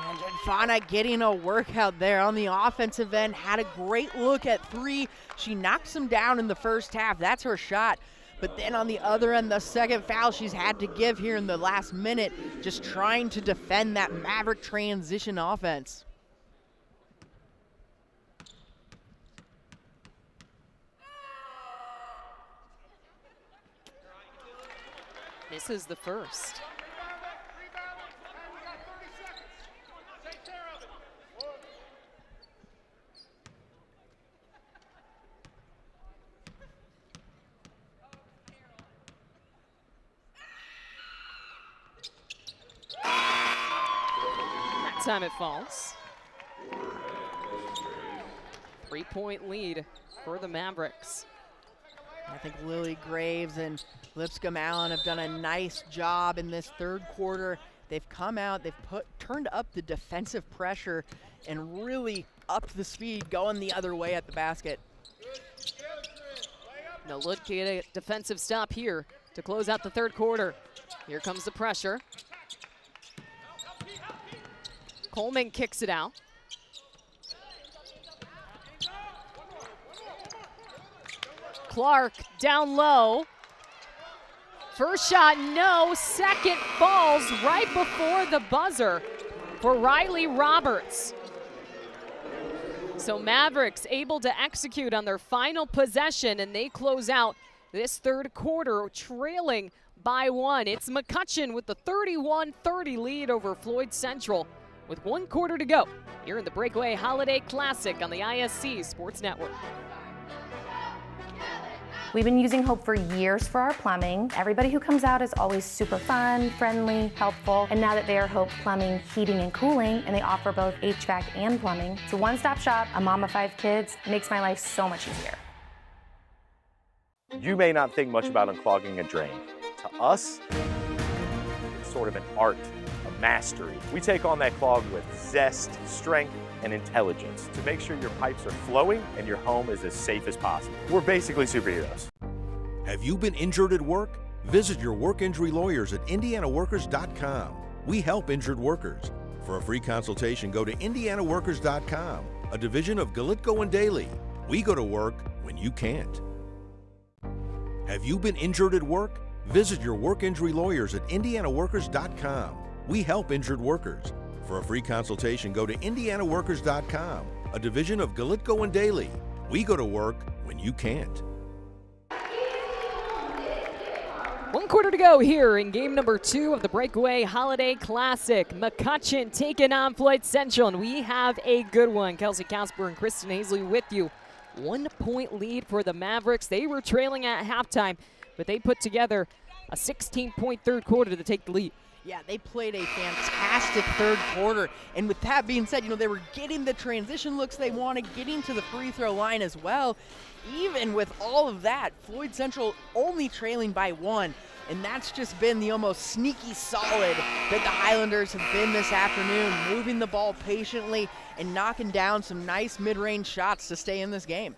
Speaker 5: And Fana getting a workout there on the offensive end, had a great look at 3. She knocks him down in the first half. That's her shot. But then on the other end, the second foul she's had to give here in the last minute, just trying to defend that Maverick transition offense.
Speaker 1: This is the first. That time it falls. 3-point lead for the Mavericks.
Speaker 5: I think Lily Graves and Lipscomb Allen have done a nice job in this third quarter. They've come out, they've turned up the defensive pressure and really upped the speed going the other way at the basket.
Speaker 1: No look at a defensive stop here to close out the third quarter. Here comes the pressure. Coleman kicks it out. Clark down low. First shot, no. Second falls right before the buzzer for Riley Roberts. So Mavericks able to execute on their final possession, and they close out this third quarter trailing by 1. It's McCutcheon with the 31-30 lead over Floyd Central with 1 quarter to go here in the Breakaway Holiday Classic on the ISC Sports Network.
Speaker 2: We've been using Hope for years for our plumbing. Everybody who comes out is always super fun, friendly, helpful. And now that they are Hope Plumbing, Heating, and Cooling, and they offer both HVAC and plumbing, it's a one-stop shop, a mom of 5 kids. It makes my life so much easier.
Speaker 3: You may not think much about unclogging a drain. To us, it's sort of an art, a mastery. We take on that clog with zest, strength, and intelligence to make sure your pipes are flowing and your home is as safe as possible. We're basically superheroes.
Speaker 11: Have you been injured at work? Visit your work injury lawyers at indianaworkers.com. We help injured workers. For a free consultation, go to indianaworkers.com, a division of Galitko and Daly. We go to work when you can't. Have you been injured at work? Visit your work injury lawyers at indianaworkers.com. We help injured workers. For a free consultation, go to indianaworkers.com, a division of Galitko and Daly. We go to work when you can't.
Speaker 1: 1 quarter to go here in game number 2 of the Breakaway Holiday Classic. McCutcheon taking on Floyd Central, and we have a good one. Kelsey Casper and Kristen Hazley with you. 1 point lead for the Mavericks. They were trailing at halftime, but they put together a 16-point third quarter to take the lead.
Speaker 5: Yeah, they played a fantastic third quarter. And with that being said, they were getting the transition looks they wanted, getting to the free throw line as well. Even with all of that, Floyd Central only trailing by 1. And that's just been the almost sneaky solid that the Highlanders have been this afternoon, moving the ball patiently and knocking down some nice mid-range shots to stay in this game.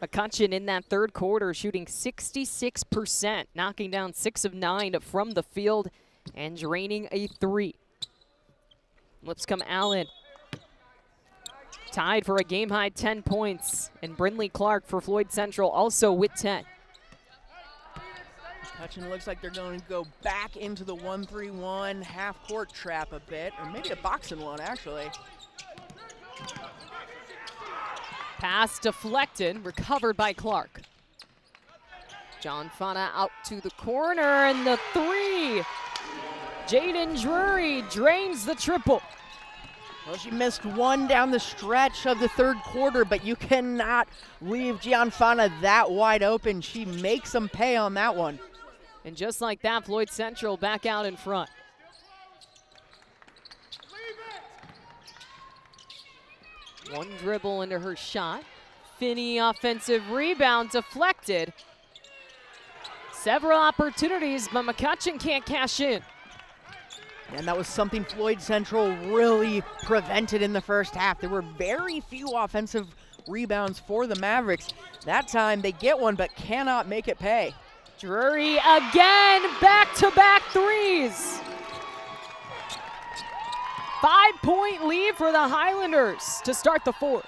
Speaker 1: McCutcheon in that third quarter shooting 66%, knocking down 6 of 9 from the field and draining a 3. Lipscomb Allen tied for a game-high 10 points, and Brindley Clark for Floyd Central also with 10.
Speaker 5: McCutcheon looks like they're going to go back into the 1-3-1 half-court trap a bit, or maybe a boxing one, actually.
Speaker 1: Pass deflected, recovered by Clark. John Fana out to the corner, and the 3. Jaden Drury drains the triple.
Speaker 5: Well, she missed 1 down the stretch of the third quarter, but you cannot leave Gianfana that wide open. She makes them pay on that one.
Speaker 1: And just like that, Floyd Central back out in front. One dribble into her shot. Finney offensive rebound deflected. Several opportunities, but McCutcheon can't cash in.
Speaker 5: And that was something Floyd Central really prevented in the first half. There were very few offensive rebounds for the Mavericks. That time they get one but cannot make it pay.
Speaker 1: Drury again, back-to-back threes. 5-point lead for the Highlanders to start the fourth.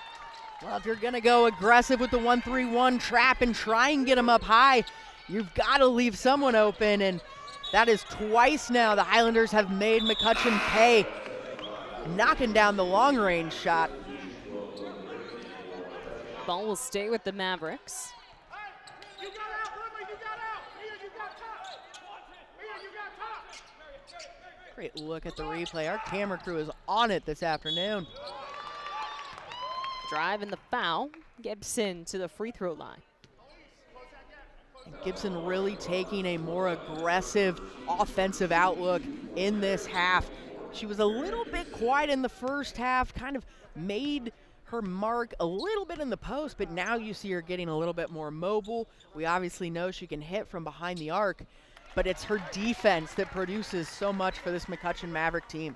Speaker 5: Well, if you're gonna go aggressive with the 1-3-1 trap and try and get them up high, you've gotta leave someone open, and that is twice now the Highlanders have made McCutcheon pay, knocking down the long-range shot.
Speaker 1: Ball will stay with the Mavericks.
Speaker 5: Great look at the replay. Our camera crew is on it this afternoon.
Speaker 1: Drive and the foul. Gibson to the free throw line.
Speaker 5: And Gibson really taking a more aggressive offensive outlook in this half. She was a little bit quiet in the first half, kind of made her mark a little bit in the post, but now you see her getting a little bit more mobile. We obviously know she can hit from behind the arc, but it's her defense that produces so much for this McCutcheon Maverick team.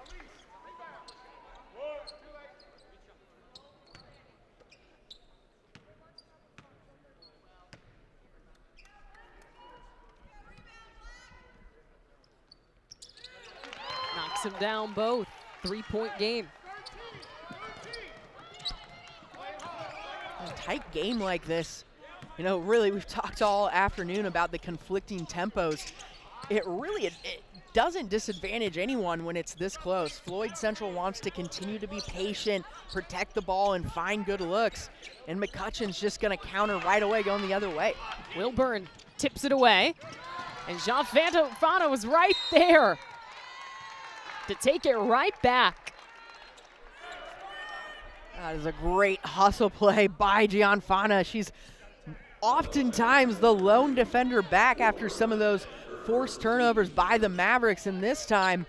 Speaker 1: Knocks him down both. 3-point game.
Speaker 5: A tight game like this, really we've talked all afternoon about the conflicting tempos. It doesn't disadvantage anyone when it's this close. Floyd Central wants to continue to be patient, protect the ball, and find good looks. And McCutcheon's just going to counter right away, going the other way.
Speaker 1: Wilburn tips it away. And Jean Fana was right there to take it right back.
Speaker 5: That is a great hustle play by Gianfana. She's oftentimes the lone defender back after some of those forced turnovers by the Mavericks. And this time,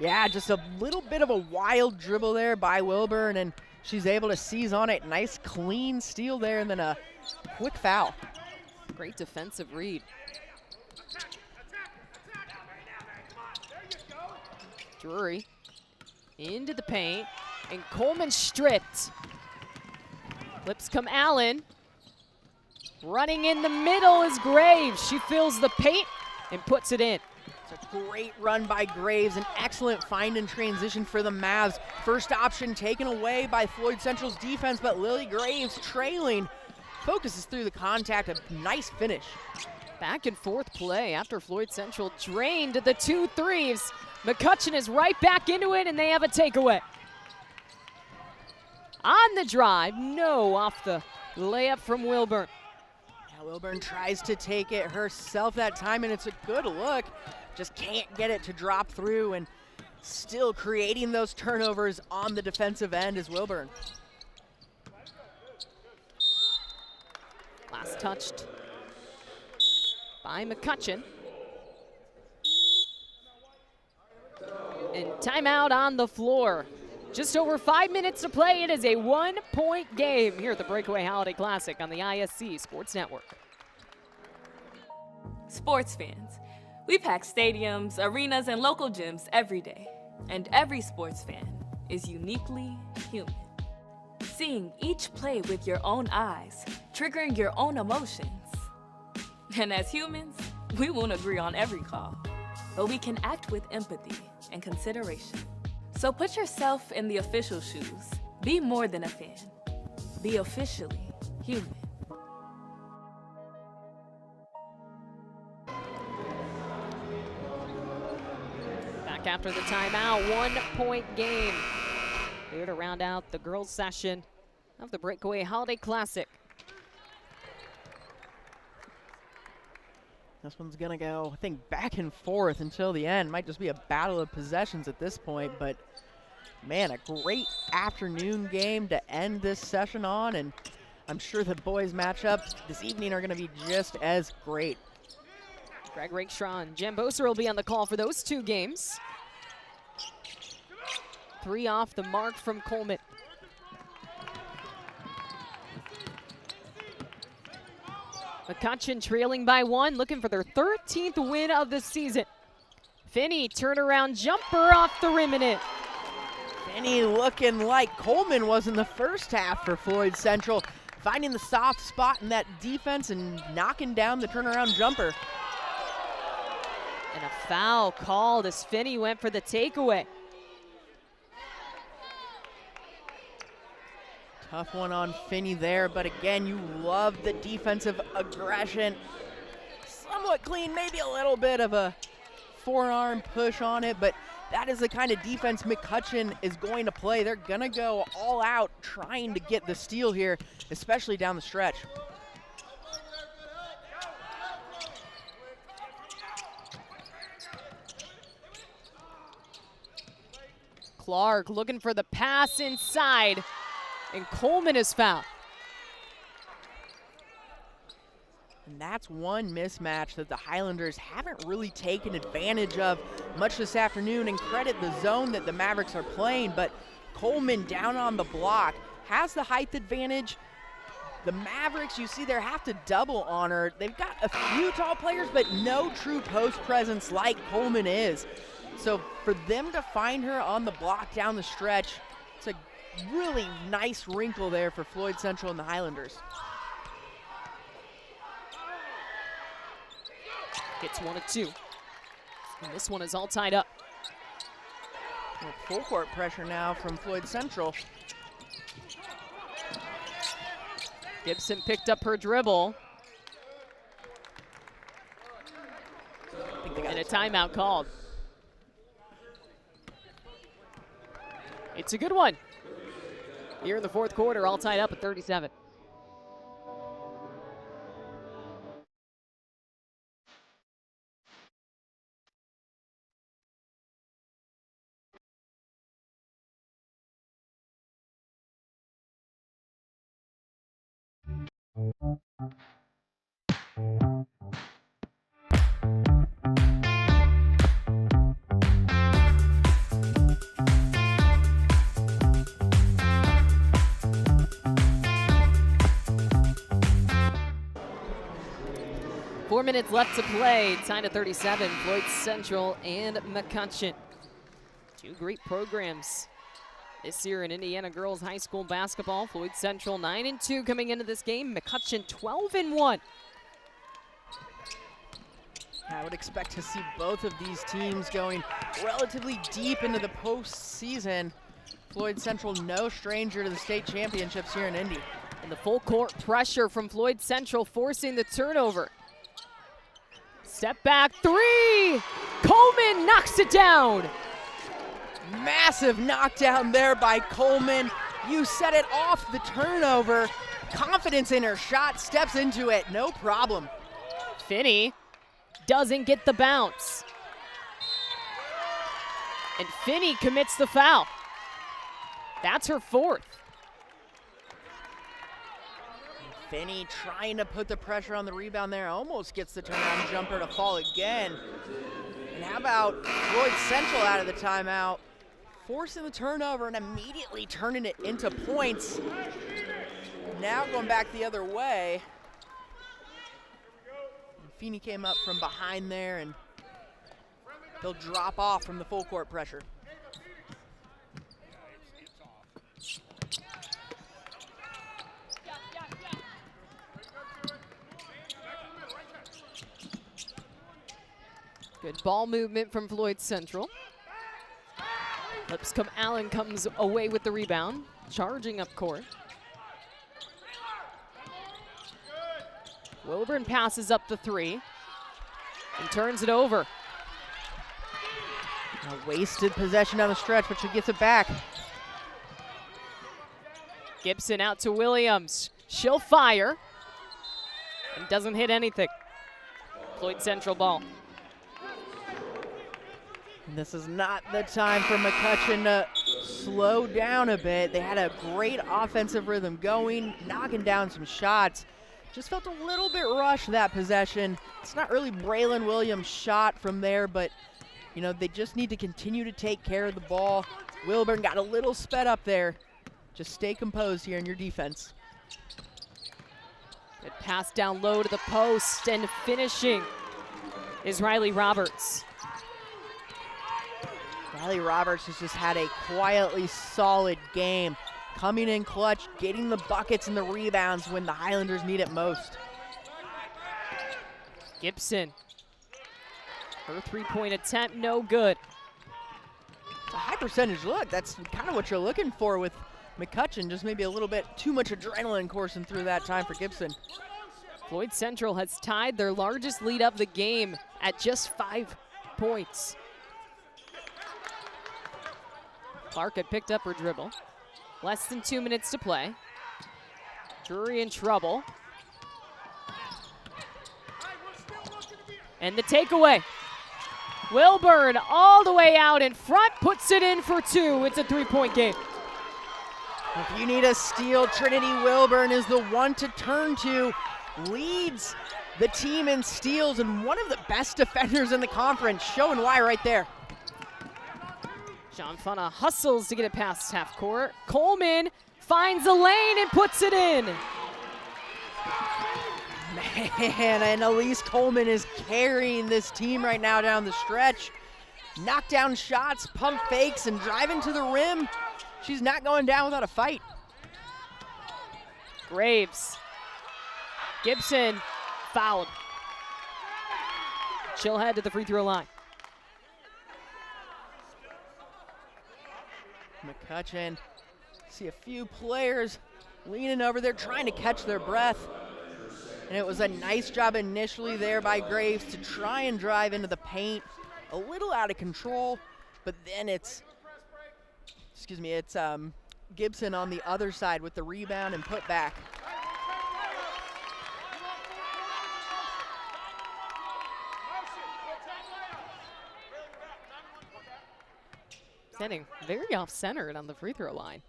Speaker 5: just a little bit of a wild dribble there by Wilburn, and she's able to seize on it. Nice clean steal there, and then a quick foul.
Speaker 1: Great defensive read. Drury into the paint, and Coleman stripped. Lipscomb Allen. Running in the middle is Graves. She fills the paint and puts it in.
Speaker 5: It's a great run by Graves, an excellent find and transition for the Mavs. First option taken away by Floyd Central's defense, but Lily Graves trailing. Focuses through the contact, a nice finish.
Speaker 1: Back and forth play after Floyd Central drained the 2 threes. McCutcheon is right back into it, and they have a takeaway. On the drive, no, off the layup from Wilburn.
Speaker 5: Wilburn tries to take it herself that time, and it's a good look. Just can't get it to drop through, and still creating those turnovers on the defensive end is Wilburn.
Speaker 1: Last touched by McCutcheon. And timeout on the floor. Just over 5 minutes to play. It is a 1-point game here at the Breakaway Holiday Classic on the ISC Sports Network.
Speaker 4: Sports fans, we pack stadiums, arenas, and local gyms every day. And every sports fan is uniquely human. Seeing each play with your own eyes, triggering your own emotions. And as humans, we won't agree on every call, but we can act with empathy and consideration. So put yourself in the official shoes. Be more than a fan. Be officially human.
Speaker 1: Back after the timeout, 1-point game. Here to round out the girls' session of the Breakaway Holiday Classic.
Speaker 5: This one's gonna go, I think, back and forth until the end. Might just be a battle of possessions at this point, but man, a great afternoon game to end this session on, and I'm sure the boys' matchups this evening are gonna be just as great.
Speaker 1: Greg Rakestraw and Jen Boser will be on the call for those two games. 3 off the mark from Coleman. McCutcheon trailing by 1, looking for their 13th win of the season. Finney turnaround jumper off the rim in it.
Speaker 5: Finney looking like Coleman was in the first half for Floyd Central, finding the soft spot in that defense and knocking down the turnaround jumper.
Speaker 1: And a foul called as Finney went for the takeaway.
Speaker 5: Tough one on Finney there, but again, you love the defensive aggression. Somewhat clean, maybe a little bit of a forearm push on it, but that is the kind of defense McCutcheon is going to play. They're gonna go all out trying to get the steal here, especially down the stretch.
Speaker 1: Clark looking for the pass inside, and Coleman is fouled.
Speaker 5: And that's one mismatch that the Highlanders haven't really taken advantage of much this afternoon, and credit the zone that the Mavericks are playing, but Coleman down on the block has the height advantage. The Mavericks, you see there, have to double on her. They've got a few tall players, but no true post presence like Coleman is. So for them to find her on the block down the stretch, it's a really nice wrinkle there for Floyd Central and the Highlanders.
Speaker 1: Gets 1 of 2. And this one is all tied up.
Speaker 5: Full court pressure now from Floyd Central.
Speaker 1: Gibson picked up her dribble. And a timeout called. It's a good one. Here in the fourth quarter, all tied up at 37. Four minutes left to play, tied at 37, Floyd Central and McCutcheon. Two great programs this year in Indiana girls high school basketball. Floyd Central 9-2 coming into this game, McCutcheon 12-1.
Speaker 5: I would expect to see both of these teams going relatively deep into the postseason. Floyd Central no stranger to the state championships here in Indy.
Speaker 1: And the full court pressure from Floyd Central forcing the turnover. Step back three, Coleman knocks it down.
Speaker 5: Massive knockdown there by Coleman. You set it off the turnover. Confidence in her shot, steps into it, no problem.
Speaker 1: Finney doesn't get the bounce. And Finney commits the foul. That's her fourth.
Speaker 5: Finney trying to put the pressure on the rebound there, almost gets the turnaround jumper to fall again. And how about Floyd Central out of the timeout, forcing the turnover and immediately turning it into points. Now going back the other way. Finney came up from behind there, and they'll drop off from the full court pressure.
Speaker 1: Good ball movement from Floyd Central. Lipscomb Allen comes away with the rebound, charging up court. Wilburn passes up the three and turns it over.
Speaker 5: A wasted possession down the stretch, but she gets it back.
Speaker 1: Gibson out to Williams. She'll fire and doesn't hit anything. Floyd Central ball.
Speaker 5: This is not the time for McCutcheon to slow down a bit. They had a great offensive rhythm going, knocking down some shots. Just felt a little bit rushed that possession. It's not really Braylon Williams' shot from there, but you know, they just need to continue to take care of the ball. Wilburn got a little sped up there. Just stay composed here in your defense.
Speaker 1: Good pass down low to the post, and finishing is Riley Roberts.
Speaker 5: Riley Roberts has just had a quietly solid game, coming in clutch, getting the buckets and the rebounds when the Highlanders need it most.
Speaker 1: Gibson, her three-point attempt, no good.
Speaker 5: It's a high percentage look. That's kind of what you're looking for with McCutcheon, just maybe a little bit too much adrenaline coursing through that time for Gibson.
Speaker 1: Floyd Central has tied their largest lead of the game at just 5 points. Clark had picked up her dribble. Less than 2 minutes to play. Drury in trouble. And the takeaway. Wilburn all the way out in front, puts it in for two. It's a three-point game.
Speaker 5: If you need a steal, Trinity Wilburn is the one to turn to. Leads the team in steals and one of the best defenders in the conference, showing why right there.
Speaker 1: Sean Funna hustles to get it past half court. Coleman finds a lane and puts it in.
Speaker 5: Man, and Elise Coleman is carrying this team right now down the stretch. Knockdown shots, pump fakes, and driving to the rim. She's not going down without a fight.
Speaker 1: Graves. Gibson fouled. She'll head to the free throw line.
Speaker 5: McCutcheon, see a few players leaning over there trying to catch their breath. And it was a nice job initially there by Graves to try and drive into the paint. A little out of control, but then it's Gibson on the other side with the rebound and put back.
Speaker 1: Standing very off-centered on the free throw line.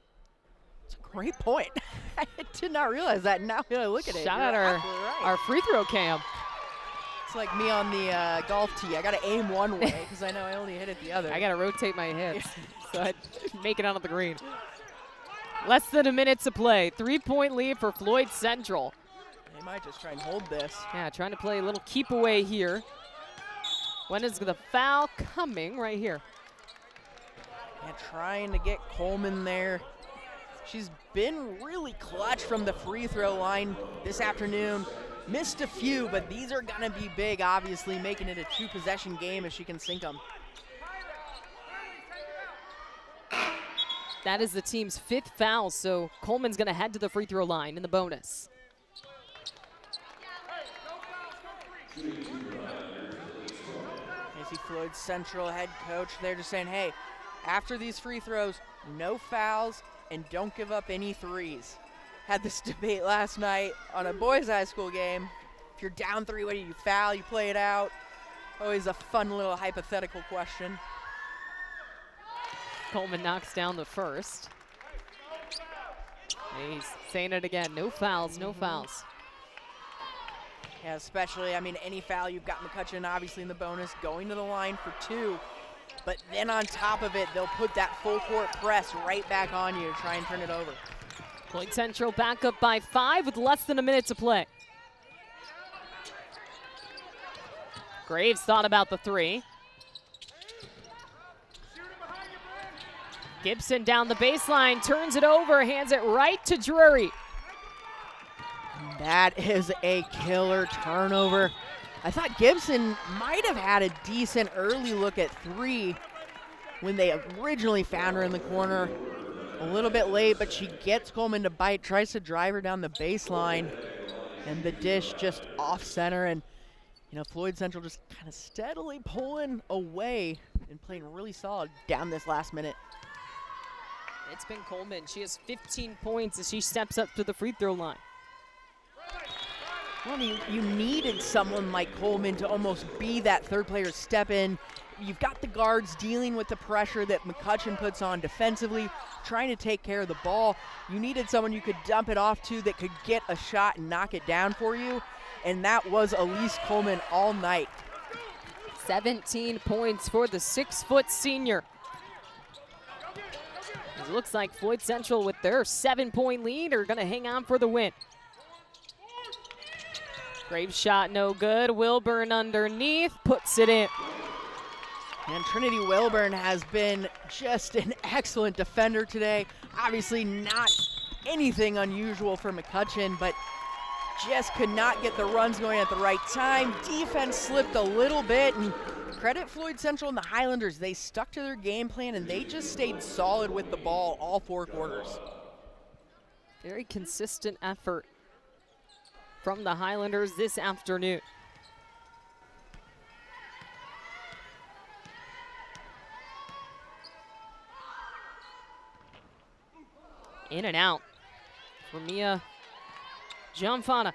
Speaker 5: It's a great point. I did not realize that. Now that I look at it.
Speaker 1: Shout out our free throw cam.
Speaker 5: It's like me on the golf tee. I got to aim one way because I know I only hit it the other.
Speaker 1: I got to rotate my hips so I make it onto the green. Less than a minute to play. 3-point lead for Floyd Central.
Speaker 5: They might just try and hold this.
Speaker 1: Yeah, trying to play a little keep away here. When is the foul coming? Right here.
Speaker 5: Yeah, trying to get Coleman there. She's been really clutch from the free throw line this afternoon. Missed a few, but these are gonna be big, obviously, making it a 2-possession game if she can sink them.
Speaker 1: That is the team's 5th foul, so Coleman's gonna head to the free throw line in the bonus.
Speaker 5: You see Floyd Central head coach there just saying, hey, after these free throws, no fouls and don't give up any threes. Had this debate last night on a boys' high school game. If you're down 3, what do you foul? You play it out. Always a fun little hypothetical question.
Speaker 1: Coleman knocks down the first. He's saying it again, no fouls, no fouls.
Speaker 5: Yeah, especially, I mean, any foul, you've got McCutcheon obviously in the bonus, going to the line for 2. But then on top of it, they'll put that full court press right back on you to try and turn it over.
Speaker 1: Floyd Central back up by 5 with less than a minute to play. Graves thought about the 3. Gibson down the baseline, turns it over, hands it right to Drury.
Speaker 5: That is a killer turnover. I thought Gibson might have had a decent early look at 3 when they originally found her in the corner. A little bit late, but she gets Coleman to bite, tries to drive her down the baseline, and the dish just off center. And, you know, Floyd Central just kind of steadily pulling away and playing really solid down this last minute.
Speaker 1: It's been Coleman. She has 15 points as she steps up to the free throw line.
Speaker 5: Well, you needed someone like Coleman to almost be that third player step in. You've got the guards dealing with the pressure that McCutcheon puts on defensively, trying to take care of the ball. You needed someone you could dump it off to that could get a shot and knock it down for you, and that was Elise Coleman all night.
Speaker 1: 17 points for the 6-foot senior. It looks like Floyd Central with their 7-point lead are going to hang on for the win. Graves shot no good. Wilburn underneath, puts it in.
Speaker 5: And Trinity Wilburn has been just an excellent defender today. Obviously not anything unusual for McCutcheon, but just could not get the runs going at the right time. Defense slipped a little bit, and credit Floyd Central and the Highlanders. They stuck to their game plan, and they just stayed solid with the ball all 4 quarters.
Speaker 1: Very consistent effort from the Highlanders this afternoon. In and out for Mia Gianfana.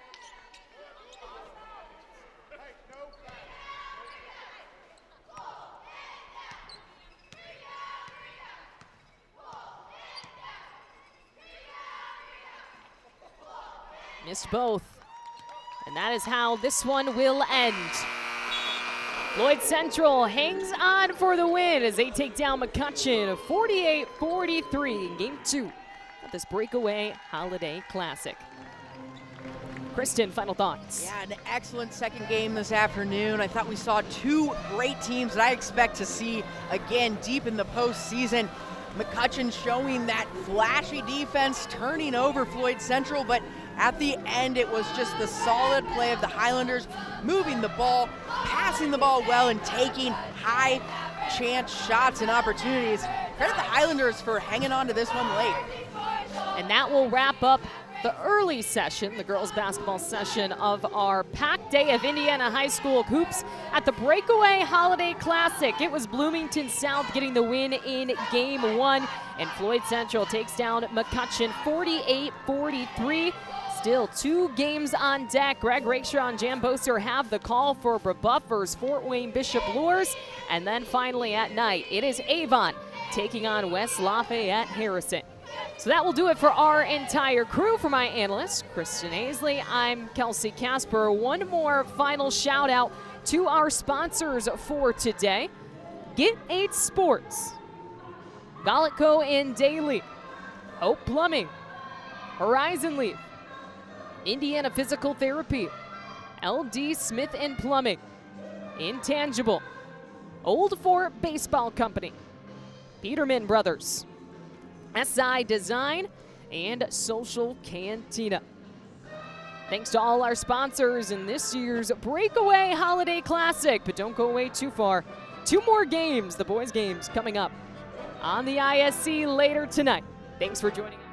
Speaker 1: Missed both. And that is how this one will end. Floyd Central hangs on for the win as they take down McCutcheon 48-43 in Game 2 of this Breakaway Holiday Classic. Kristen, final thoughts.
Speaker 5: Yeah, an excellent second game this afternoon. I thought we saw 2 great teams that I expect to see again deep in the postseason. McCutcheon showing that flashy defense, turning over Floyd Central, but at the end, it was just the solid play of the Highlanders, moving the ball, passing the ball well, and taking high-chance shots and opportunities. Credit the Highlanders for hanging on to this one late.
Speaker 1: And that will wrap up the early session, the girls basketball session of our packed day of Indiana High School hoops at the Breakaway Holiday Classic. It was Bloomington South getting the win in Game 1, and Floyd Central takes down McCutcheon 48-43. Still 2 games on deck. Greg Rakeshaw and Jan Boser have the call for Brebeuf versus Fort Wayne Bishop Luers. And then finally at night, it is Avon taking on West Lafayette Harrison. So that will do it for our entire crew. For my analyst, Kristen Aisley, I'm Kelsey Casper. One more final shout out to our sponsors for today. Get 8 Sports, Gallico and Daily, Hope Plumbing, Horizon Leaf, Indiana Physical Therapy, LD Smith and Plumbing, Intangible, Old Fort Baseball Company, Peterman Brothers, SI Design, and Social Cantina. Thanks to all our sponsors in this year's Breakaway Holiday Classic, but don't go away too far. 2 more games, the boys' games, coming up on the ISC later tonight. Thanks for joining us.